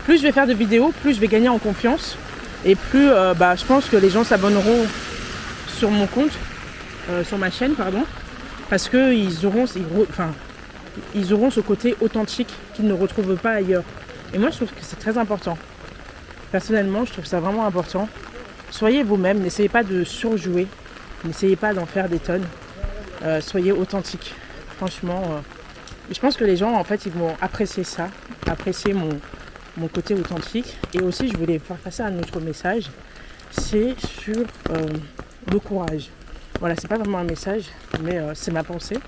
Speaker 1: Plus je vais faire de vidéos, plus je vais gagner en confiance. Et plus je pense que les gens s'abonneront sur mon compte, sur ma chaîne, pardon. Parce qu'ils auront ce côté authentique qu'ils ne retrouvent pas ailleurs. Et moi, je trouve que c'est très important. Personnellement, je trouve ça vraiment important. Soyez vous-même, n'essayez pas de surjouer, n'essayez pas d'en faire des tonnes. Soyez authentique. Franchement, je pense que les gens, en fait, ils vont apprécier ça, apprécier mon côté authentique. Et aussi, je voulais faire passer un autre message, c'est sur le courage. Voilà, c'est pas vraiment un message, mais c'est ma pensée,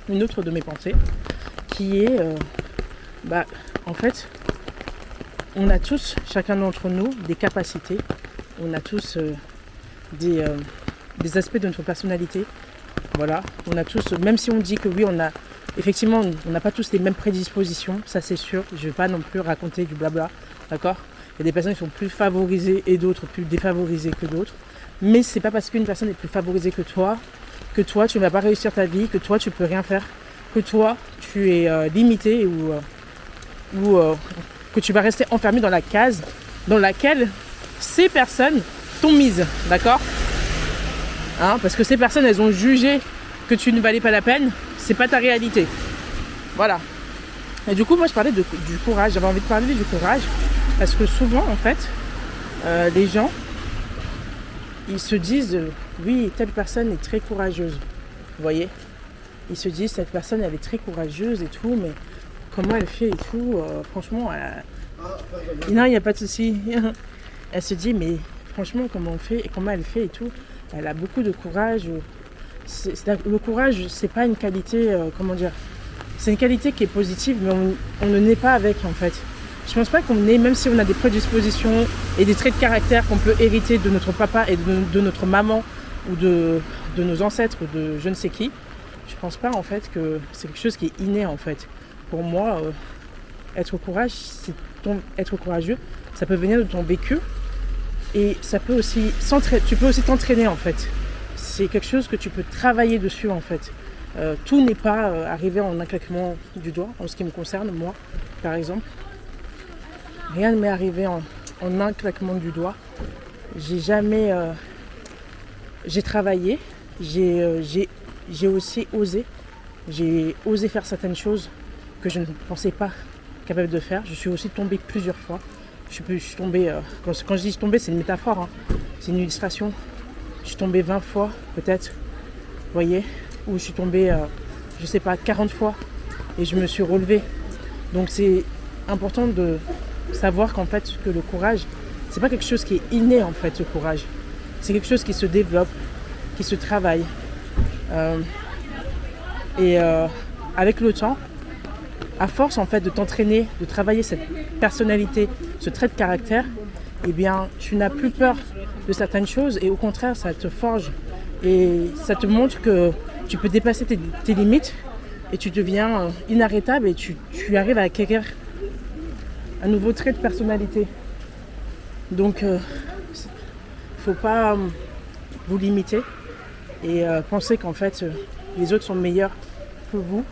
Speaker 1: une autre de mes pensées, qui est, en fait, on a tous, chacun d'entre nous, des capacités, on a tous des aspects de notre personnalité, voilà, on a tous, même si on dit que oui, effectivement, on n'a pas tous les mêmes prédispositions, ça c'est sûr, je ne vais pas non plus raconter du blabla, d'accord ? Il y a des personnes qui sont plus favorisées et d'autres plus défavorisées que d'autres. Mais c'est pas parce qu'une personne est plus favorisée que toi tu ne vas pas réussir ta vie, que toi tu peux rien faire, que toi tu es limité ou que tu vas rester enfermé dans la case dans laquelle ces personnes t'ont mise, d'accord ? Parce que ces personnes, elles ont jugé que tu ne valais pas la peine, c'est pas ta réalité. Voilà. Et du coup, moi je parlais du courage, j'avais envie de parler du courage, parce que souvent en fait, les gens, ils se disent, oui, telle personne est très courageuse, vous voyez ? Ils se disent, cette personne, elle est très courageuse et tout, mais comment elle fait et tout, franchement, non, il n'y a pas de souci. Elle se dit, mais franchement, comment on fait et comment elle fait et tout, elle a beaucoup de courage. Le courage, c'est pas une qualité, c'est une qualité qui est positive, mais on ne naît pas avec, en fait. Je pense pas qu'on naît, même si on a des prédispositions et des traits de caractère qu'on peut hériter de notre papa et de notre maman ou de nos ancêtres ou de je ne sais qui. Je pense pas en fait que c'est quelque chose qui est inné en fait. Pour moi, être courageux, ça peut venir de ton vécu et ça peut aussi tu peux aussi t'entraîner en fait. C'est quelque chose que tu peux travailler dessus en fait. Tout n'est pas arrivé en un claquement du doigt, en ce qui me concerne, moi par exemple. Rien ne m'est arrivé en un claquement du doigt. J'ai travaillé, j'ai aussi osé. J'ai osé faire certaines choses que je ne pensais pas capable de faire. Je suis aussi tombée plusieurs fois. Je suis tombée, quand je dis tombée, c'est une métaphore, c'est une illustration. Je suis tombée 20 fois peut-être, vous voyez, ou je suis tombée, 40 fois et je me suis relevée. Donc c'est important de savoir qu'en fait que le courage, c'est pas quelque chose qui est inné en fait, le courage. C'est quelque chose qui se développe, qui se travaille. Avec le temps, à force en fait de t'entraîner, de travailler cette personnalité, ce trait de caractère, eh bien tu n'as plus peur de certaines choses et au contraire ça te forge et ça te montre que tu peux dépasser tes limites et tu deviens inarrêtable et tu arrives à acquérir un nouveau trait de personnalité. Donc faut pas vous limiter et penser qu'en fait les autres sont meilleurs que vous,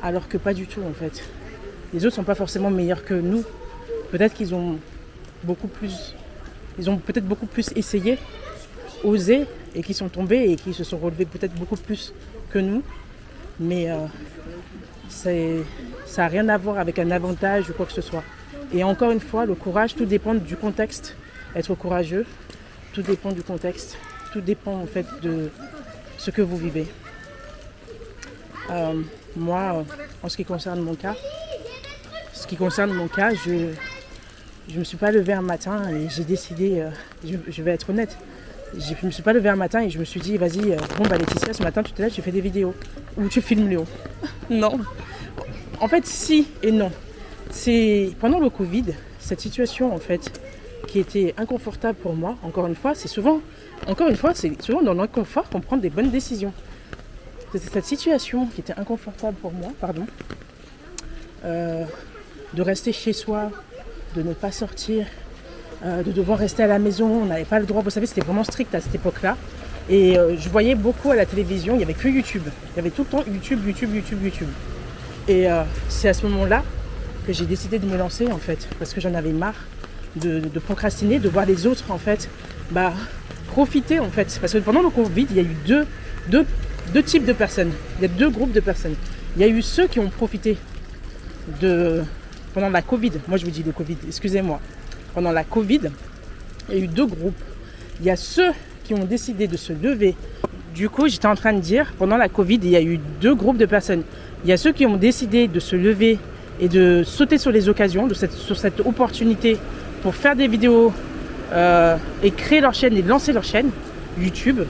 Speaker 1: alors que pas du tout en fait. Les autres sont pas forcément meilleurs que nous. Peut-être qu'ils ont peut-être beaucoup plus essayé, osé, et qui sont tombés et qui se sont relevés peut-être beaucoup plus que nous. Mais ça n'a rien à voir avec un avantage ou quoi que ce soit. Et encore une fois, le courage, tout dépend du contexte. Être courageux, tout dépend du contexte. Tout dépend en fait de ce que vous vivez. Moi, en ce qui concerne mon cas, je me suis pas levée un matin et j'ai décidé, je vais être honnête, je me suis pas levée un matin et je me suis dit, vas-y, Laetitia, ce matin tu te lèves, tu fais des vidéos ou tu filmes Léo. Non. En fait, si et non. C'est pendant le Covid, cette situation en fait, qui était inconfortable pour moi, encore une fois, c'est souvent dans l'inconfort qu'on prend des bonnes décisions. C'était cette situation qui était inconfortable pour moi, de rester chez soi, de ne pas sortir, de devoir rester à la maison. On n'avait pas le droit, vous savez, c'était vraiment strict à cette époque-là. Et je voyais beaucoup à la télévision, il n'y avait que YouTube. Il y avait tout le temps YouTube. Et c'est à ce moment-là que j'ai décidé de me lancer en fait, parce que j'en avais marre de procrastiner, de voir les autres en fait profiter en fait. Parce que pendant le Covid, il y a eu deux types de personnes, il y a deux groupes de personnes. Il y a eu ceux qui ont profité pendant la Covid, moi je vous dis le Covid, excusez-moi, pendant la Covid, il y a eu deux groupes. Il y a ceux qui ont décidé de se lever. Du coup, j'étais en train de dire, pendant la Covid, il y a eu deux groupes de personnes. Il y a ceux qui ont décidé de se lever et de sauter sur les occasions, sur cette opportunité pour faire des vidéos et créer leur chaîne et lancer leur chaîne YouTube.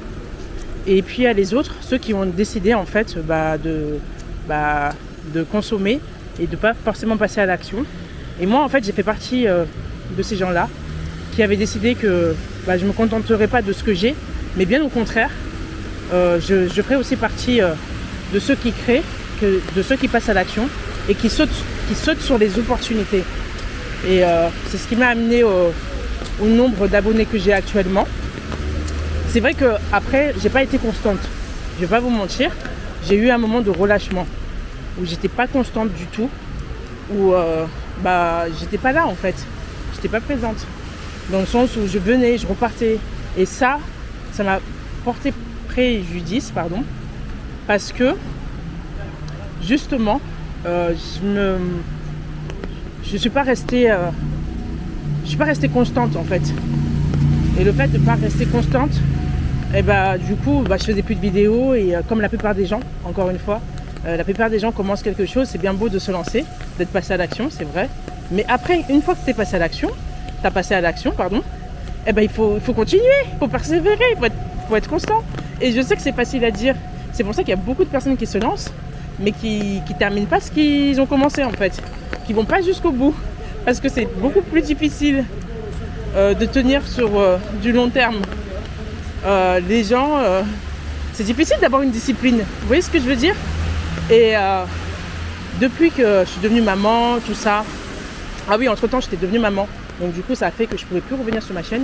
Speaker 1: Et puis il y a les autres, ceux qui ont décidé en fait de consommer et de ne pas forcément passer à l'action. Et moi en fait j'ai fait partie de ces gens-là qui avaient décidé que je ne me contenterai pas de ce que j'ai, mais bien au contraire, je ferai aussi partie de ceux qui créent, de ceux qui passent à l'action et qui sautent sur les opportunités. Et c'est ce qui m'a amené au nombre d'abonnés que j'ai actuellement. C'est vrai qu'après, j'ai pas été constante. Je vais pas vous mentir, j'ai eu un moment de relâchement où j'étais pas constante du tout, où j'étais pas là en fait, j'étais pas présente. Dans le sens où je venais, je repartais. Et ça m'a porté préjudice, parce que justement, je suis pas restée constante en fait. Et le fait de ne pas rester constante, du coup, je faisais plus de vidéos et comme la plupart des gens, encore une fois, la plupart des gens commencent quelque chose, c'est bien beau de se lancer, d'être passé à l'action, c'est vrai. Mais après, une fois que tu es passé à l'action, il faut continuer, il faut persévérer, il faut être constant. Et je sais que c'est facile à dire, c'est pour ça qu'il y a beaucoup de personnes qui se lancent, mais qui terminent pas ce qu'ils ont commencé en fait, qui vont pas jusqu'au bout, parce que c'est beaucoup plus difficile de tenir sur du long terme. Les gens, c'est difficile d'avoir une discipline, vous voyez ce que je veux dire? Et depuis que je suis devenue maman, tout ça, ah oui, entre temps j'étais devenue maman, donc du coup ça a fait que je ne pouvais plus revenir sur ma chaîne,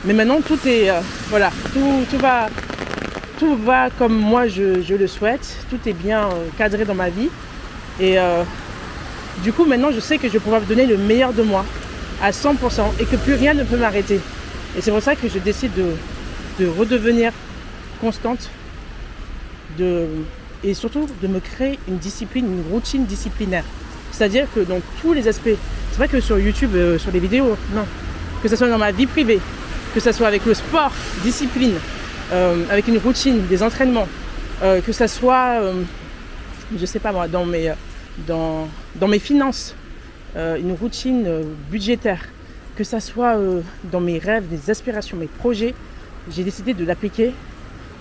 Speaker 1: mais maintenant tout est, tout va comme moi je le souhaite, tout est bien cadré dans ma vie, et du coup maintenant je sais que je vais pouvoir donner le meilleur de moi à 100% et que plus rien ne peut m'arrêter. Et c'est pour ça que je décide de redevenir constante et surtout de me créer une discipline, une routine disciplinaire. C'est-à-dire que dans tous les aspects, c'est pas que sur YouTube, sur les vidéos, non. Que ce soit dans ma vie privée, que ce soit avec le sport, discipline, avec une routine, des entraînements, que ce soit, je sais pas moi, dans mes finances, une routine budgétaire, que ça soit dans mes rêves, des aspirations, mes projets, j'ai décidé de l'appliquer,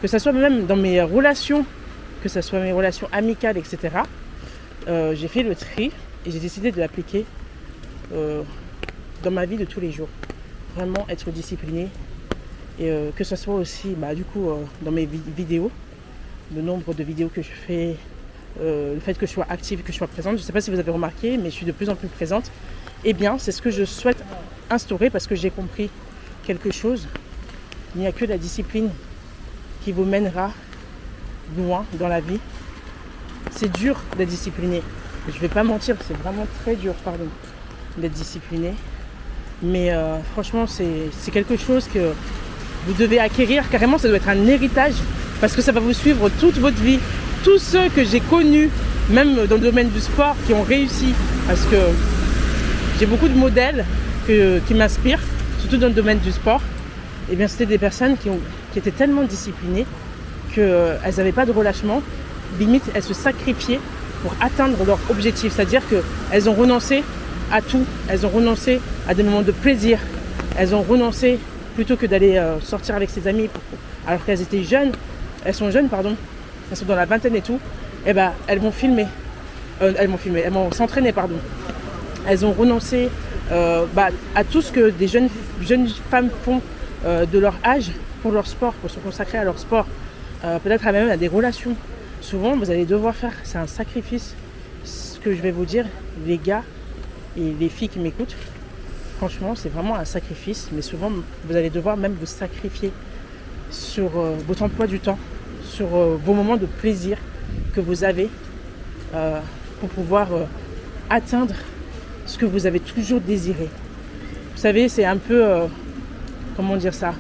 Speaker 1: que ça soit même dans mes relations, que ça soit mes relations amicales, etc. J'ai fait le tri et j'ai décidé de l'appliquer dans ma vie de tous les jours. Vraiment être discipliné et que ce soit aussi dans mes vidéos, le nombre de vidéos que je fais, le fait que je sois active, que je sois présente. Je ne sais pas si vous avez remarqué, mais je suis de plus en plus présente. Eh bien, c'est ce que je souhaite instaurer parce que j'ai compris quelque chose. Il n'y a que la discipline qui vous mènera loin dans la vie. C'est dur d'être discipliné. Je ne vais pas mentir, c'est vraiment très dur, d'être discipliné. Mais franchement, c'est quelque chose que vous devez acquérir. Carrément, ça doit être un héritage parce que ça va vous suivre toute votre vie. Tous ceux que j'ai connus, même dans le domaine du sport, qui ont réussi, parce que j'ai beaucoup de modèles qui m'inspirent, surtout dans le domaine du sport, et bien c'était des personnes qui étaient tellement disciplinées qu'elles n'avaient pas de relâchement, limite elles se sacrifiaient pour atteindre leur objectif, c'est-à-dire qu'elles ont renoncé à tout, elles ont renoncé à des moments de plaisir, elles ont renoncé plutôt que d'aller sortir avec ses amis alors qu'elles étaient jeunes, elles sont dans la vingtaine et tout, et elles vont s'entraîner, Elles ont renoncé à tout ce que des jeunes femmes font de leur âge pour leur sport, pour se consacrer à leur sport, peut-être même à des relations. Souvent, vous allez devoir faire, c'est un sacrifice, ce que je vais vous dire, les gars et les filles qui m'écoutent, franchement, c'est vraiment un sacrifice, mais souvent, vous allez devoir même vous sacrifier sur votre emploi du temps, sur vos moments de plaisir que vous avez pour pouvoir atteindre ce que vous avez toujours désiré. Vous savez, c'est un peu, comment dire ça,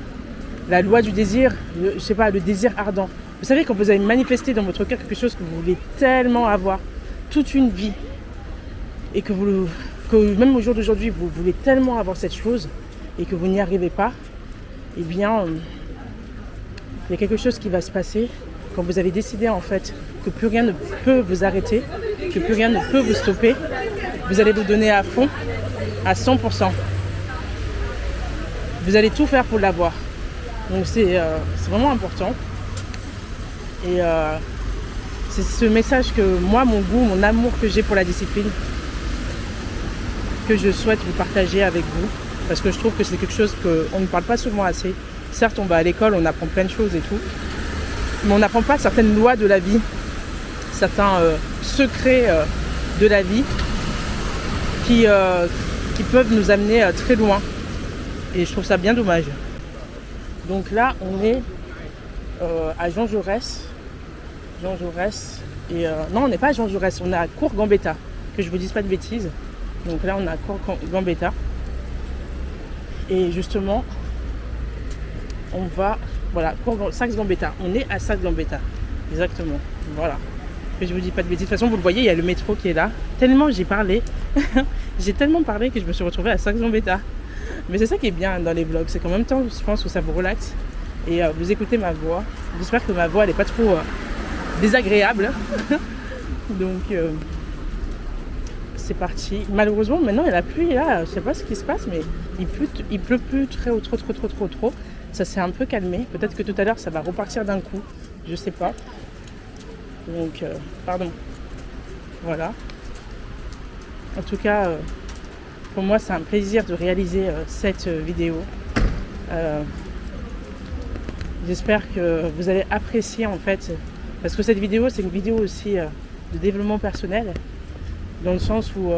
Speaker 1: la loi du désir, le désir ardent. Vous savez, quand vous avez manifesté dans votre cœur quelque chose que vous voulez tellement avoir toute une vie et que même au jour d'aujourd'hui, vous voulez tellement avoir cette chose et que vous n'y arrivez pas, eh bien, il y a quelque chose qui va se passer quand vous avez décidé en fait que plus rien ne peut vous arrêter, que plus rien ne peut vous stopper. Vous allez vous donner à fond, à 100%. Vous allez tout faire pour l'avoir. Donc c'est vraiment important. Et c'est ce message que moi, mon goût, mon amour que j'ai pour la discipline, que je souhaite vous partager avec vous. Parce que je trouve que c'est quelque chose qu'on ne parle pas souvent assez. Certes, on va à l'école, on apprend plein de choses et tout. Mais on n'apprend pas certaines lois de la vie, certains secrets de la vie qui peuvent nous amener très loin. Et je trouve ça bien dommage. Donc là, on est à Jean Jaurès. Et non, on n'est pas à Jean Jaurès, on est à Cour-Gambetta. Que je vous dise pas de bêtises. Donc là, on est à Cour-Gambetta. Et justement, on va... Voilà, Saxe-Gambetta. On est à Saxe-Gambetta. Exactement. Voilà. Que je vous dis pas de bêtises. De toute façon, vous le voyez, il y a le métro qui est là. Tellement j'ai parlé. J'ai tellement parlé que je me suis retrouvée à Saxe-Gambetta. Mais c'est ça qui est bien dans les vlogs. C'est qu'en même temps, je pense que ça vous relaxe. Et vous écoutez ma voix. J'espère que ma voix, elle n'est pas trop désagréable. Donc, c'est parti. Malheureusement, maintenant, il y a la pluie là. Je sais pas ce qui se passe, mais il pleut plus trop. Ça s'est un peu calmé. Peut-être que tout à l'heure, ça va repartir d'un coup. Je sais pas. Donc, pardon. Voilà. En tout cas, pour moi, c'est un plaisir de réaliser cette vidéo. J'espère que vous allez apprécier en fait. Parce que cette vidéo, c'est une vidéo aussi de développement personnel. Dans le sens où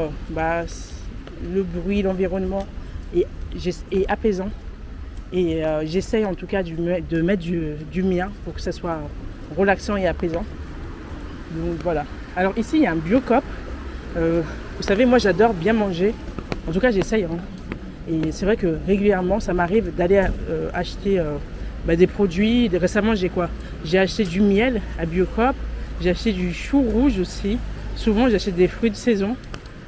Speaker 1: le bruit, l'environnement est apaisant. Et j'essaye en tout cas de mettre du mien pour que ça soit relaxant et apaisant. Donc voilà. Alors ici il y a un Biocop. Vous savez, moi j'adore bien manger. En tout cas j'essaye. Et c'est vrai que régulièrement ça m'arrive d'aller acheter des produits. Récemment j'ai acheté du miel à Biocop. J'ai acheté du chou rouge aussi. Souvent j'achète des fruits de saison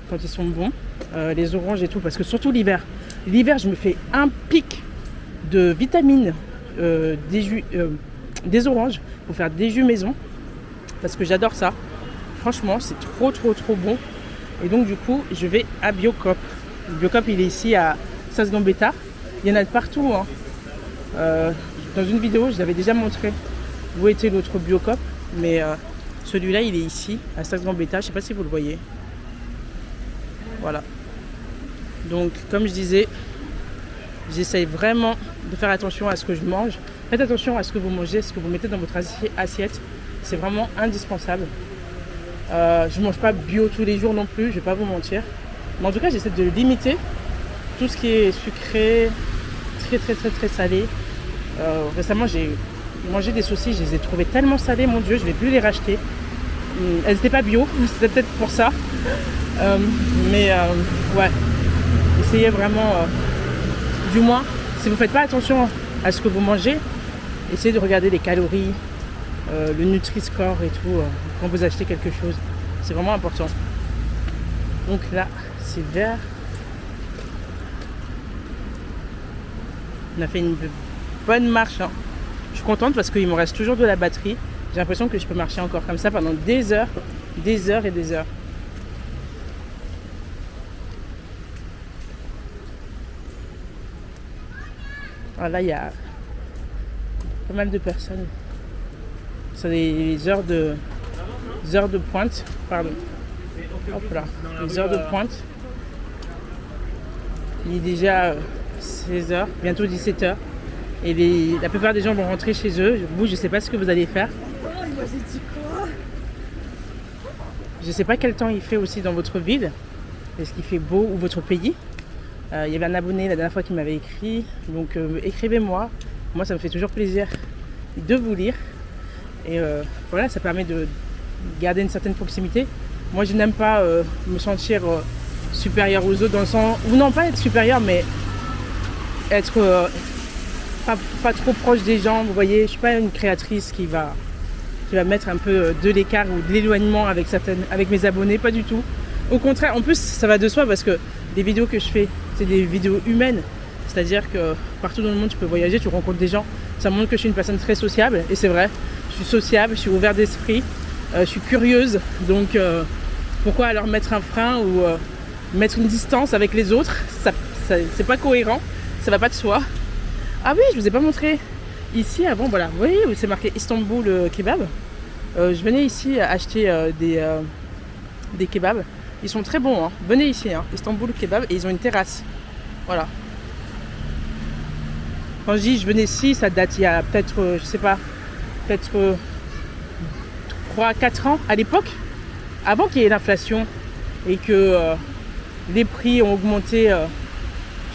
Speaker 1: quand ils sont bons. Les oranges et tout. Parce que surtout l'hiver. L'hiver je me fais un pic de vitamines, des oranges pour faire des jus maison parce que j'adore ça. Franchement, c'est trop bon. Et donc du coup, je vais à Biocop. Biocop, il est ici à Saxe-Gambetta. Il y en a de partout. Dans une vidéo, je l'avais déjà montré où était l'autre Biocop, mais celui-là, il est ici à Saxe-Gambetta. Je ne sais pas si vous le voyez. Voilà. Donc, comme je disais, j'essaye vraiment de faire attention à ce que je mange. Faites attention à ce que vous mangez, ce que vous mettez dans votre assiette. C'est vraiment indispensable. Je ne mange pas bio tous les jours non plus, je ne vais pas vous mentir. Mais en tout cas, j'essaie de limiter tout ce qui est sucré, très salé. Récemment, j'ai mangé des saucisses, je les ai trouvées tellement salées, mon Dieu, je ne vais plus les racheter. Elles n'étaient pas bio, c'était peut-être pour ça. Ouais, essayez vraiment... Du moins, si vous ne faites pas attention à ce que vous mangez, essayez de regarder les calories, le Nutri-Score et tout, quand vous achetez quelque chose. C'est vraiment important. Donc là, c'est vert. On a fait une bonne marche. Je suis contente parce qu'il me reste toujours de la batterie. J'ai l'impression que je peux marcher encore comme ça pendant des heures et des heures. Alors là, il y a pas mal de personnes. C'est les heures de pointe. Pardon. Hop là. Les heures de pointe. Il est déjà 16h, bientôt 17h. Et la plupart des gens vont rentrer chez eux. Vous, je ne sais pas ce que vous allez faire. Je ne sais pas quel temps il fait aussi dans votre ville. Est-ce qu'il fait beau ou votre pays? Il y avait un abonné la dernière fois qui m'avait écrit. Donc écrivez-moi. Moi, ça me fait toujours plaisir de vous lire. Et voilà, ça permet de garder une certaine proximité. Moi, je n'aime pas me sentir supérieur aux autres, dans le sens, ou non pas être supérieur, mais être pas trop proche des gens. Vous voyez, je suis pas une créatrice qui va mettre un peu de l'écart ou de l'éloignement avec mes abonnés, pas du tout. Au contraire, en plus, ça va de soi parce que les vidéos que je fais, c'est des vidéos humaines. C'est-à-dire que partout dans le monde, tu peux voyager, tu rencontres des gens. Ça montre que je suis une personne très sociable, et c'est vrai. Je suis sociable, je suis ouverte d'esprit, je suis curieuse. Donc, pourquoi alors mettre un frein ou mettre une distance avec les autres? C'est pas cohérent, ça va pas de soi. Ah oui, je vous ai pas montré. Ici, avant, voilà, vous voyez où c'est marqué Istanbul Kebab. Je venais ici acheter des kebabs. Ils sont très bons, hein. Venez ici, hein, Istanbul Kebab, et ils ont une terrasse. Voilà. Quand je dis je venais ici, ça date il y a peut-être, je sais pas, peut-être 3-4 ans à l'époque, avant qu'il y ait l'inflation et que les prix ont augmenté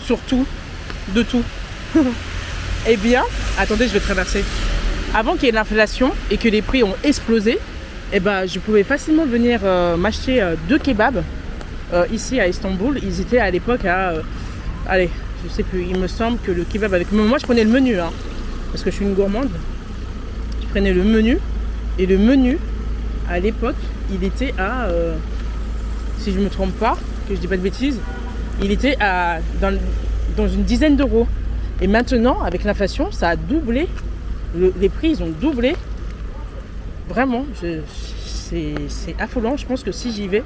Speaker 1: sur tout, de tout. Eh bien, attendez, je vais traverser. Avant qu'il y ait l'inflation et que les prix ont explosé, eh ben, je pouvais facilement venir m'acheter 2 kebabs ici à Istanbul. Ils étaient à l'époque à... allez, je sais plus, il me semble que le kebab avec... Moi, je prenais le menu, hein, parce que je suis une gourmande. Je prenais le menu. Et le menu, à l'époque, il était à... si je ne me trompe pas, que je dis pas de bêtises, il était dans une dizaine d'euros. Et maintenant, avec l'inflation, ça a doublé. Les prix, ils ont doublé. Vraiment, c'est affolant. Je pense que si j'y vais,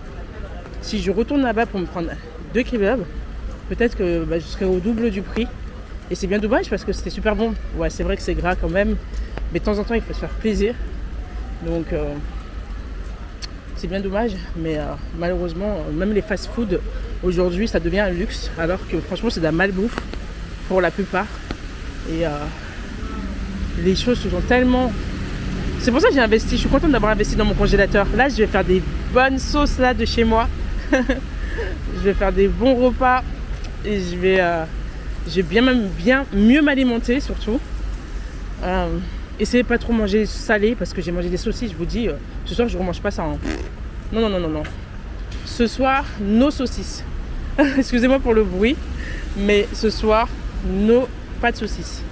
Speaker 1: si je retourne là-bas pour me prendre 2 kebabs, peut-être que je serai au double du prix. Et c'est bien dommage parce que c'était super bon. Ouais, c'est vrai que c'est gras quand même. Mais de temps en temps, il faut se faire plaisir. Donc, c'est bien dommage. Mais malheureusement, même les fast-food, aujourd'hui, ça devient un luxe. Alors que franchement, c'est de la malbouffe pour la plupart. Et les choses se sont tellement... C'est pour ça que j'ai investi. Je suis contente d'avoir investi dans mon congélateur. Là, je vais faire des bonnes sauces là de chez moi. Je vais faire des bons repas. Et je vais bien mieux m'alimenter surtout. Essayez pas trop manger salé parce que j'ai mangé des saucisses. Je vous dis, ce soir je ne remange pas ça. Hein. Non. Ce soir, nos saucisses. Excusez-moi pour le bruit, mais ce soir, pas de saucisses.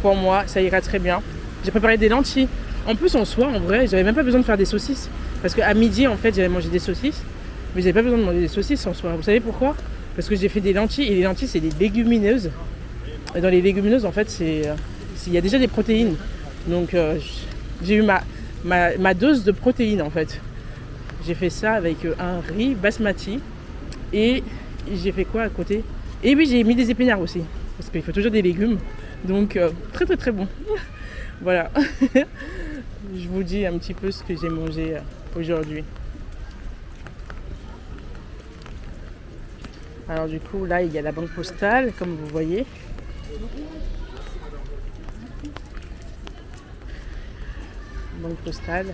Speaker 1: Pour moi, ça ira très bien. J'ai préparé des lentilles. En plus, en soi, en vrai, j'avais même pas besoin de faire des saucisses. Parce qu'à midi, en fait, j'avais mangé des saucisses. Mais j'avais pas besoin de manger des saucisses en soi. Vous savez pourquoi? Parce que j'ai fait des lentilles. Et les lentilles, c'est des légumineuses. Et dans les légumineuses, en fait, il y a déjà des protéines. Donc, j'ai eu ma dose de protéines, en fait. J'ai fait ça avec un riz basmati. Et j'ai fait quoi à côté? Et oui, j'ai mis des épinards aussi. Parce qu'il faut toujours des légumes. Donc, très, très, très bon. Voilà. Je vous dis un petit peu ce que j'ai mangé aujourd'hui. Alors du coup, là, il y a la banque postale, comme vous voyez. Banque postale.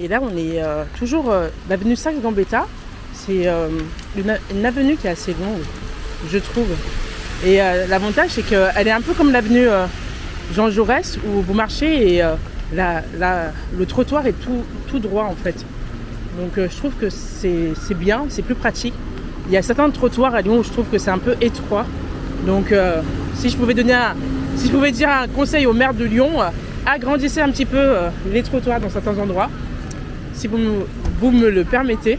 Speaker 1: Et là, on est toujours l'avenue Saxe-Gambetta. C'est une avenue qui est assez longue, je trouve. Et l'avantage, c'est qu'elle est un peu comme l'avenue Jean Jaurès, où vous marchez et le trottoir est tout droit, en fait. Donc je trouve que c'est bien, c'est plus pratique. Il y a certains trottoirs à Lyon où je trouve que c'est un peu étroit. Donc si je pouvais dire un conseil au maire de Lyon, agrandissez un petit peu les trottoirs dans certains endroits, si vous me le permettez.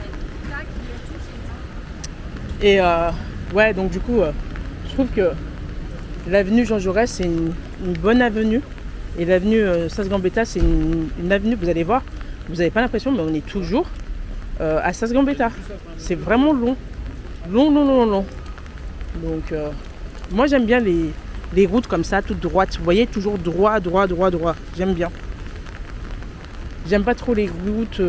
Speaker 1: Et ouais, donc du coup, je trouve que l'avenue Jean Jaurès, c'est une bonne avenue. Et l'avenue Saxe-Gambetta, c'est une avenue, vous allez voir, vous n'avez pas l'impression, mais on est toujours à Saxe-Gambetta. C'est vraiment long. Long. Donc, moi, j'aime bien les routes comme ça, toutes droites. Vous voyez, toujours droit. J'aime bien. J'aime pas trop les routes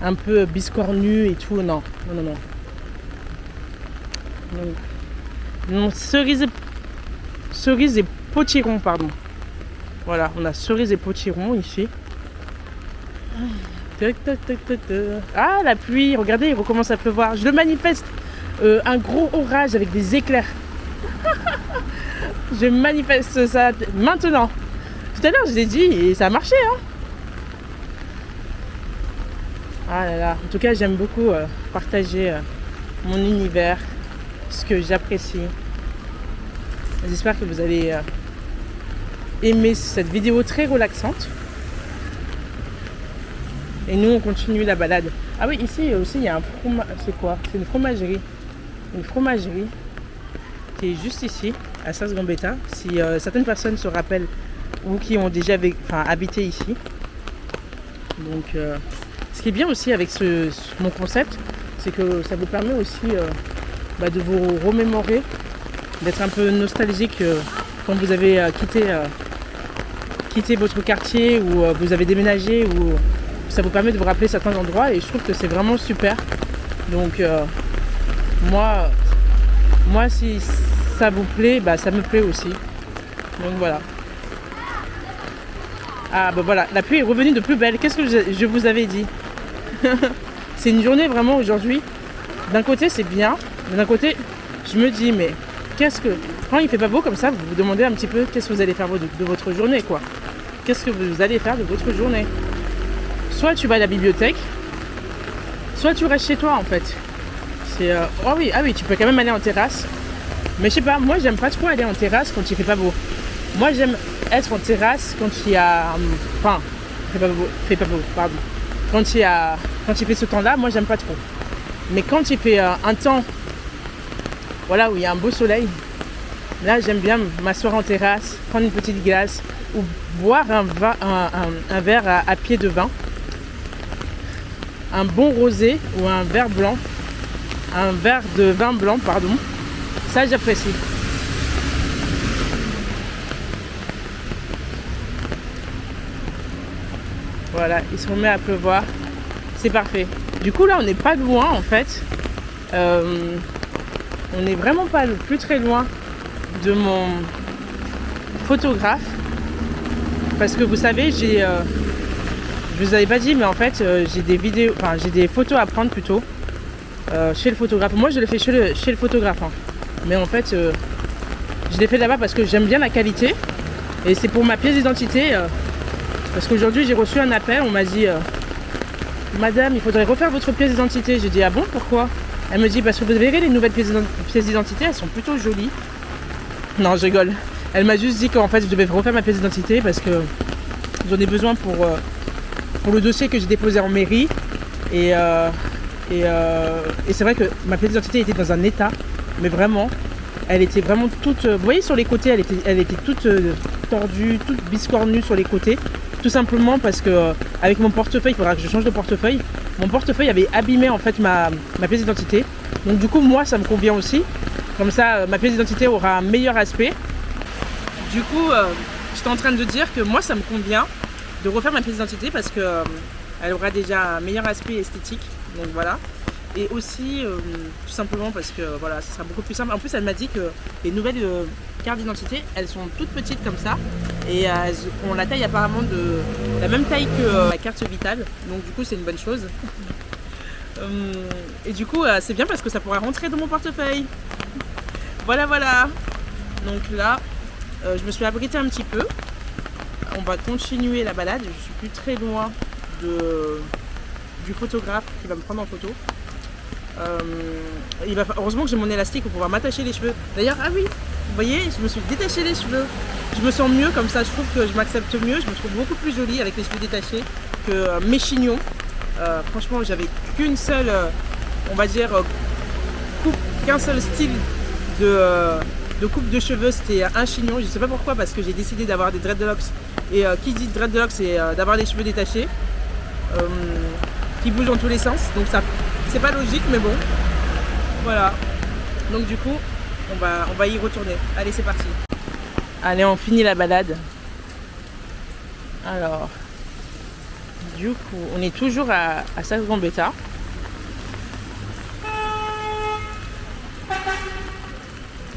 Speaker 1: un peu biscornues et tout. Non. Non, cerise et potiron, pardon. Voilà, on a cerise et potiron ici. Ah, la pluie, regardez, il recommence à pleuvoir. Je le manifeste, un gros orage avec des éclairs. Je manifeste ça maintenant. Tout à l'heure, je l'ai dit et ça a marché, hein. Ah là là, en tout cas, j'aime beaucoup partager mon univers, ce que j'apprécie. J'espère que vous allez aimer cette vidéo très relaxante. Et nous, on continue la balade. Ah oui, ici aussi, il y a un fromage. C'est quoi? C'est une fromagerie. Une fromagerie qui est juste ici, à Sas-Gambetta. Si certaines personnes se rappellent ou qui ont déjà habité ici. Donc, ce qui est bien aussi avec mon concept, c'est que ça vous permet aussi de vous remémorer, d'être un peu nostalgique quand vous avez quitté votre quartier ou vous avez déménagé, ou ça vous permet de vous rappeler certains endroits et je trouve que c'est vraiment super. Donc moi si ça vous plaît, ça me plaît aussi. Donc voilà. Ah voilà, la pluie est revenue de plus belle. Qu'est-ce que je vous avais dit? C'est une journée vraiment aujourd'hui. D'un côté c'est bien, mais d'un côté je me dis mais quand il fait pas beau comme ça, vous vous demandez un petit peu qu'est-ce que vous allez faire de votre journée, quoi. Qu'est-ce que vous allez faire de votre journée? Soit tu vas à la bibliothèque, soit tu restes chez toi en fait. Ah oui, tu peux quand même aller en terrasse. Mais je sais pas, moi j'aime pas trop aller en terrasse quand il fait pas beau. Moi j'aime être en terrasse quand il y a... fait pas beau, pardon. Quand il fait ce temps-là, moi j'aime pas trop. Mais quand il fait un temps, voilà, où il y a un beau soleil, là j'aime bien m'asseoir en terrasse, prendre une petite glace ou boire un verre à pied de vin. Un bon rosé ou un verre blanc. Un verre de vin blanc, pardon. Ça j'apprécie. Voilà, il se remet à pleuvoir. C'est parfait. Du coup là on n'est pas loin en fait. On n'est vraiment pas plus très loin de mon photographe. Parce que vous savez, je vous avais pas dit, mais en fait j'ai des photos à prendre plutôt chez le photographe. Moi je le fais chez le photographe, hein. Mais en fait je l'ai fait là-bas parce que j'aime bien la qualité. Et c'est pour ma pièce d'identité. Parce qu'aujourd'hui j'ai reçu un appel, on m'a dit Madame, il faudrait refaire votre pièce d'identité. J'ai dit ah bon, pourquoi? Elle me dit parce que vous verrez les nouvelles pièces d'identité, elles sont plutôt jolies. Non, je rigole. Elle m'a juste dit qu'en fait je devais refaire ma pièce d'identité parce que j'en ai besoin pour le dossier que j'ai déposé en mairie. Et c'est vrai que ma pièce d'identité était dans un état, mais vraiment, elle était vraiment toute... vous voyez sur les côtés, elle était toute tordue, toute biscornue sur les côtés. Tout simplement parce que avec mon portefeuille, il faudra que je change de portefeuille. Mon portefeuille avait abîmé en fait ma pièce d'identité. Donc du coup moi ça me convient aussi. Comme ça ma pièce d'identité aura un meilleur aspect. Du coup j'étais en train de dire que moi ça me convient de refaire ma pièce d'identité parce que elle aura déjà un meilleur aspect esthétique. Donc voilà. Et aussi tout simplement parce que voilà, ça sera beaucoup plus simple. En plus elle m'a dit que les nouvelles cartes d'identité, elles sont toutes petites comme ça. Et elles ont la taille apparemment de la même taille que la carte vitale. Donc du coup c'est une bonne chose. Et du coup c'est bien parce que ça pourra rentrer dans mon portefeuille. Voilà. Donc là je me suis abritée un petit peu. On va continuer la balade. Je suis plus très loin du photographe qui va me prendre en photo. Heureusement que j'ai mon élastique pour pouvoir m'attacher les cheveux. D'ailleurs, ah oui, vous voyez, je me suis détaché les cheveux. Je me sens mieux comme ça, je trouve que je m'accepte mieux. Je me trouve beaucoup plus jolie avec les cheveux détachés que mes chignons. Franchement, j'avais qu'une seule, on va dire, qu'un seul style de coupe de cheveux, c'était un chignon. Je sais pas pourquoi, parce que j'ai décidé d'avoir des dreadlocks. Et qui dit dreadlocks, c'est d'avoir des cheveux détachés qui bougent dans tous les sens. Donc ça, c'est pas logique, mais bon, voilà. Donc du coup, on va y retourner. Allez, c'est parti. Allez, on finit la balade. Alors, du coup, on est toujours à Sas-Gambetta.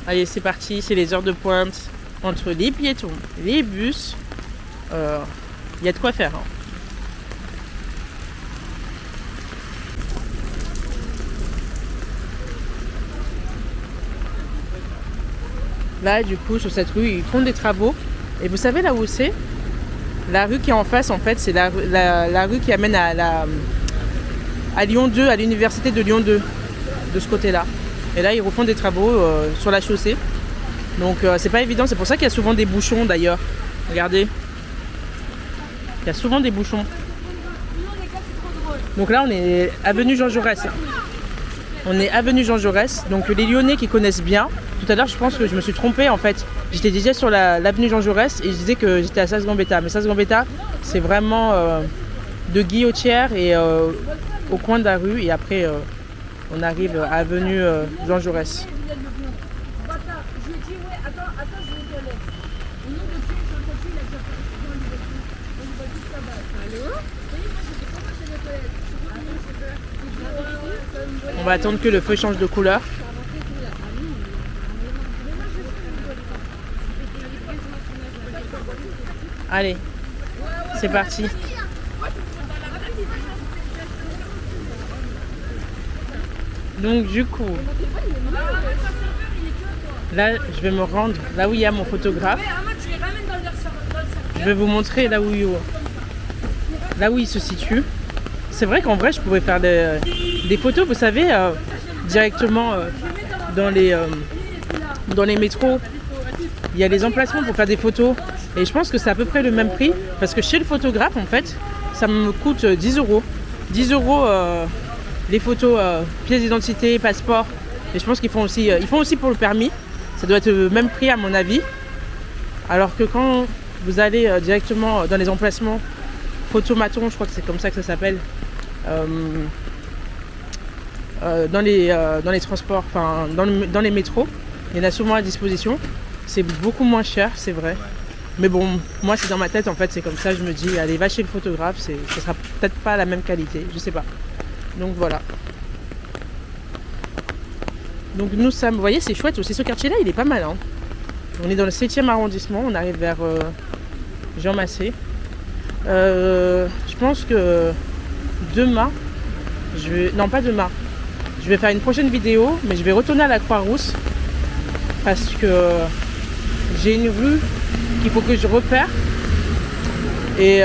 Speaker 1: Allez, c'est parti, c'est les heures de pointe. Entre les piétons, les bus, y a de quoi faire, hein. Là, du coup, sur cette rue, ils font des travaux. Et vous savez là où c'est? La rue qui est en face, en fait, c'est la rue qui amène à Lyon 2, à l'université de Lyon 2, de ce côté-là. Et là, ils refont des travaux sur la chaussée. Donc, c'est pas évident. C'est pour ça qu'il y a souvent des bouchons, d'ailleurs. Regardez. Il y a souvent des bouchons. Donc là, on est avenue Jean Jaurès. On est avenue Jean Jaurès. Donc, les Lyonnais qui connaissent bien. Tout à l'heure, je pense que je me suis trompée, en fait. J'étais déjà sur l'avenue Jean Jaurès et je disais que j'étais à Sas-Gambetta. Mais Sas-Gambetta, c'est vraiment de Guillotière et au coin de la rue. Et après, on arrive à avenue Jean Jaurès. On va attendre que le feu change de couleur. Allez, c'est parti. Donc du coup, là je vais me rendre là où il y a mon photographe. Je vais vous montrer là où il se situe. C'est vrai qu'en vrai je pourrais faire des photos, vous savez, directement dans les métros. Il y a les emplacements pour faire des photos. Et je pense que c'est à peu près le même prix. Parce que chez le photographe, en fait, ça me coûte 10 euros. 10 euros les photos, pièces d'identité, passeport. Et je pense qu'ils font aussi pour le permis. Ça doit être le même prix à mon avis. Alors que quand vous allez directement dans les emplacements photomaton, je crois que c'est comme ça que ça s'appelle, dans les transports, enfin dans les métros, il y en a souvent à disposition. C'est beaucoup moins cher, c'est vrai. Mais bon, moi c'est dans ma tête, en fait, c'est comme ça, je me dis, allez, va chez le photographe, ce sera peut-être pas la même qualité, je sais pas. Donc voilà. Donc nous sommes, vous voyez, c'est chouette aussi, ce quartier-là, il est pas mal. Hein. On est dans le 7e arrondissement, on arrive vers Jean Massé. Je pense que demain, pas demain, je vais faire une prochaine vidéo, mais je vais retourner à la Croix-Rousse parce que j'ai une rue qu'il faut que je repère et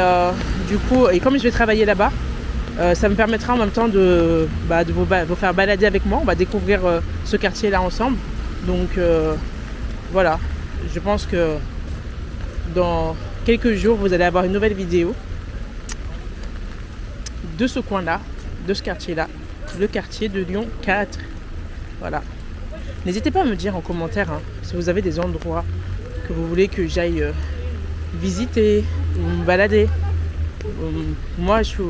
Speaker 1: du coup, et comme je vais travailler là-bas, ça me permettra en même temps de vous faire balader avec moi. On va découvrir ce quartier-là ensemble. Donc voilà, je pense que dans quelques jours, vous allez avoir une nouvelle vidéo de ce coin-là, de ce quartier-là, le quartier de Lyon 4. Voilà. N'hésitez pas à me dire en commentaire si vous avez des endroits que vous voulez que j'aille visiter ou me balader. Moi, je suis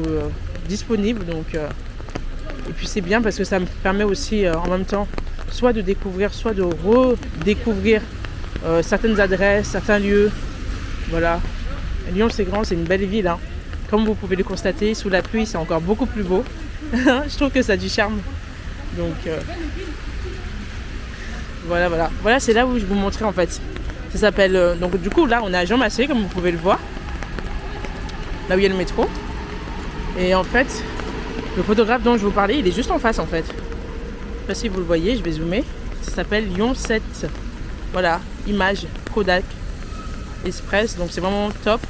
Speaker 1: disponible, donc et puis c'est bien parce que ça me permet aussi en même temps soit de découvrir, soit de redécouvrir certaines adresses, certains lieux. Voilà. Lyon, c'est grand, c'est une belle ville. Hein. Comme vous pouvez le constater, sous la pluie, c'est encore beaucoup plus beau. Je trouve que ça a du charme. Donc voilà. Voilà, c'est là où je vous montrais en fait. Ça s'appelle. Donc du coup, là, on est à Jean Massé, comme vous pouvez le voir. Là où il y a le métro. Et en fait, le photographe dont je vous parlais, il est juste en face en fait. Je sais pas si vous le voyez, je vais zoomer. Ça s'appelle Lyon 7. Voilà, image Kodak Express, donc c'est vraiment top.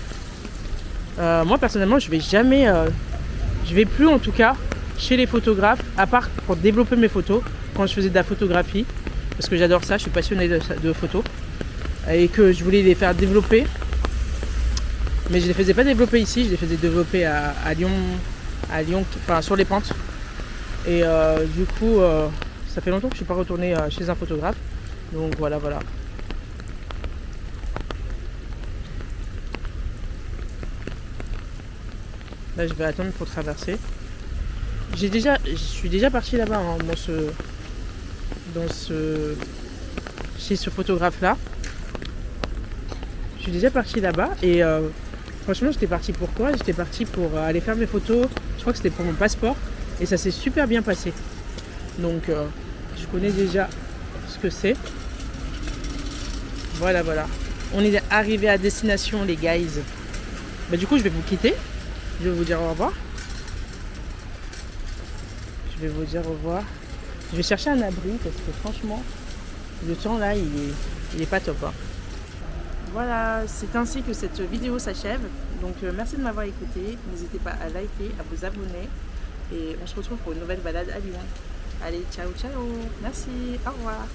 Speaker 1: Moi personnellement, je vais plus en tout cas chez les photographes, à part pour développer mes photos quand je faisais de la photographie, parce que j'adore ça, je suis passionnée de photos et que je voulais les faire développer. Mais je les faisais pas développer ici, je les faisais développer à Lyon, enfin sur les pentes. Et du coup, ça fait longtemps que je suis pas retournée chez un photographe. Donc voilà. Là, je vais attendre pour traverser. Je suis déjà partie là-bas chez ce photographe-là. Je suis déjà partie là-bas et franchement, j'étais partie pour quoi? J'étais partie pour aller faire mes photos. Je crois que c'était pour mon passeport et ça s'est super bien passé. Donc, je connais déjà ce que c'est. Voilà. On est arrivé à destination, les guys. Du coup, je vais vous quitter. Je vais vous dire au revoir. Je vais chercher un abri parce que franchement, le temps là, il est pas top. Hein. Voilà, c'est ainsi que cette vidéo s'achève. Donc merci de m'avoir écouté. N'hésitez pas à liker, à vous abonner. Et on se retrouve pour une nouvelle balade à Lyon. Allez, ciao, ciao. Merci. Au revoir.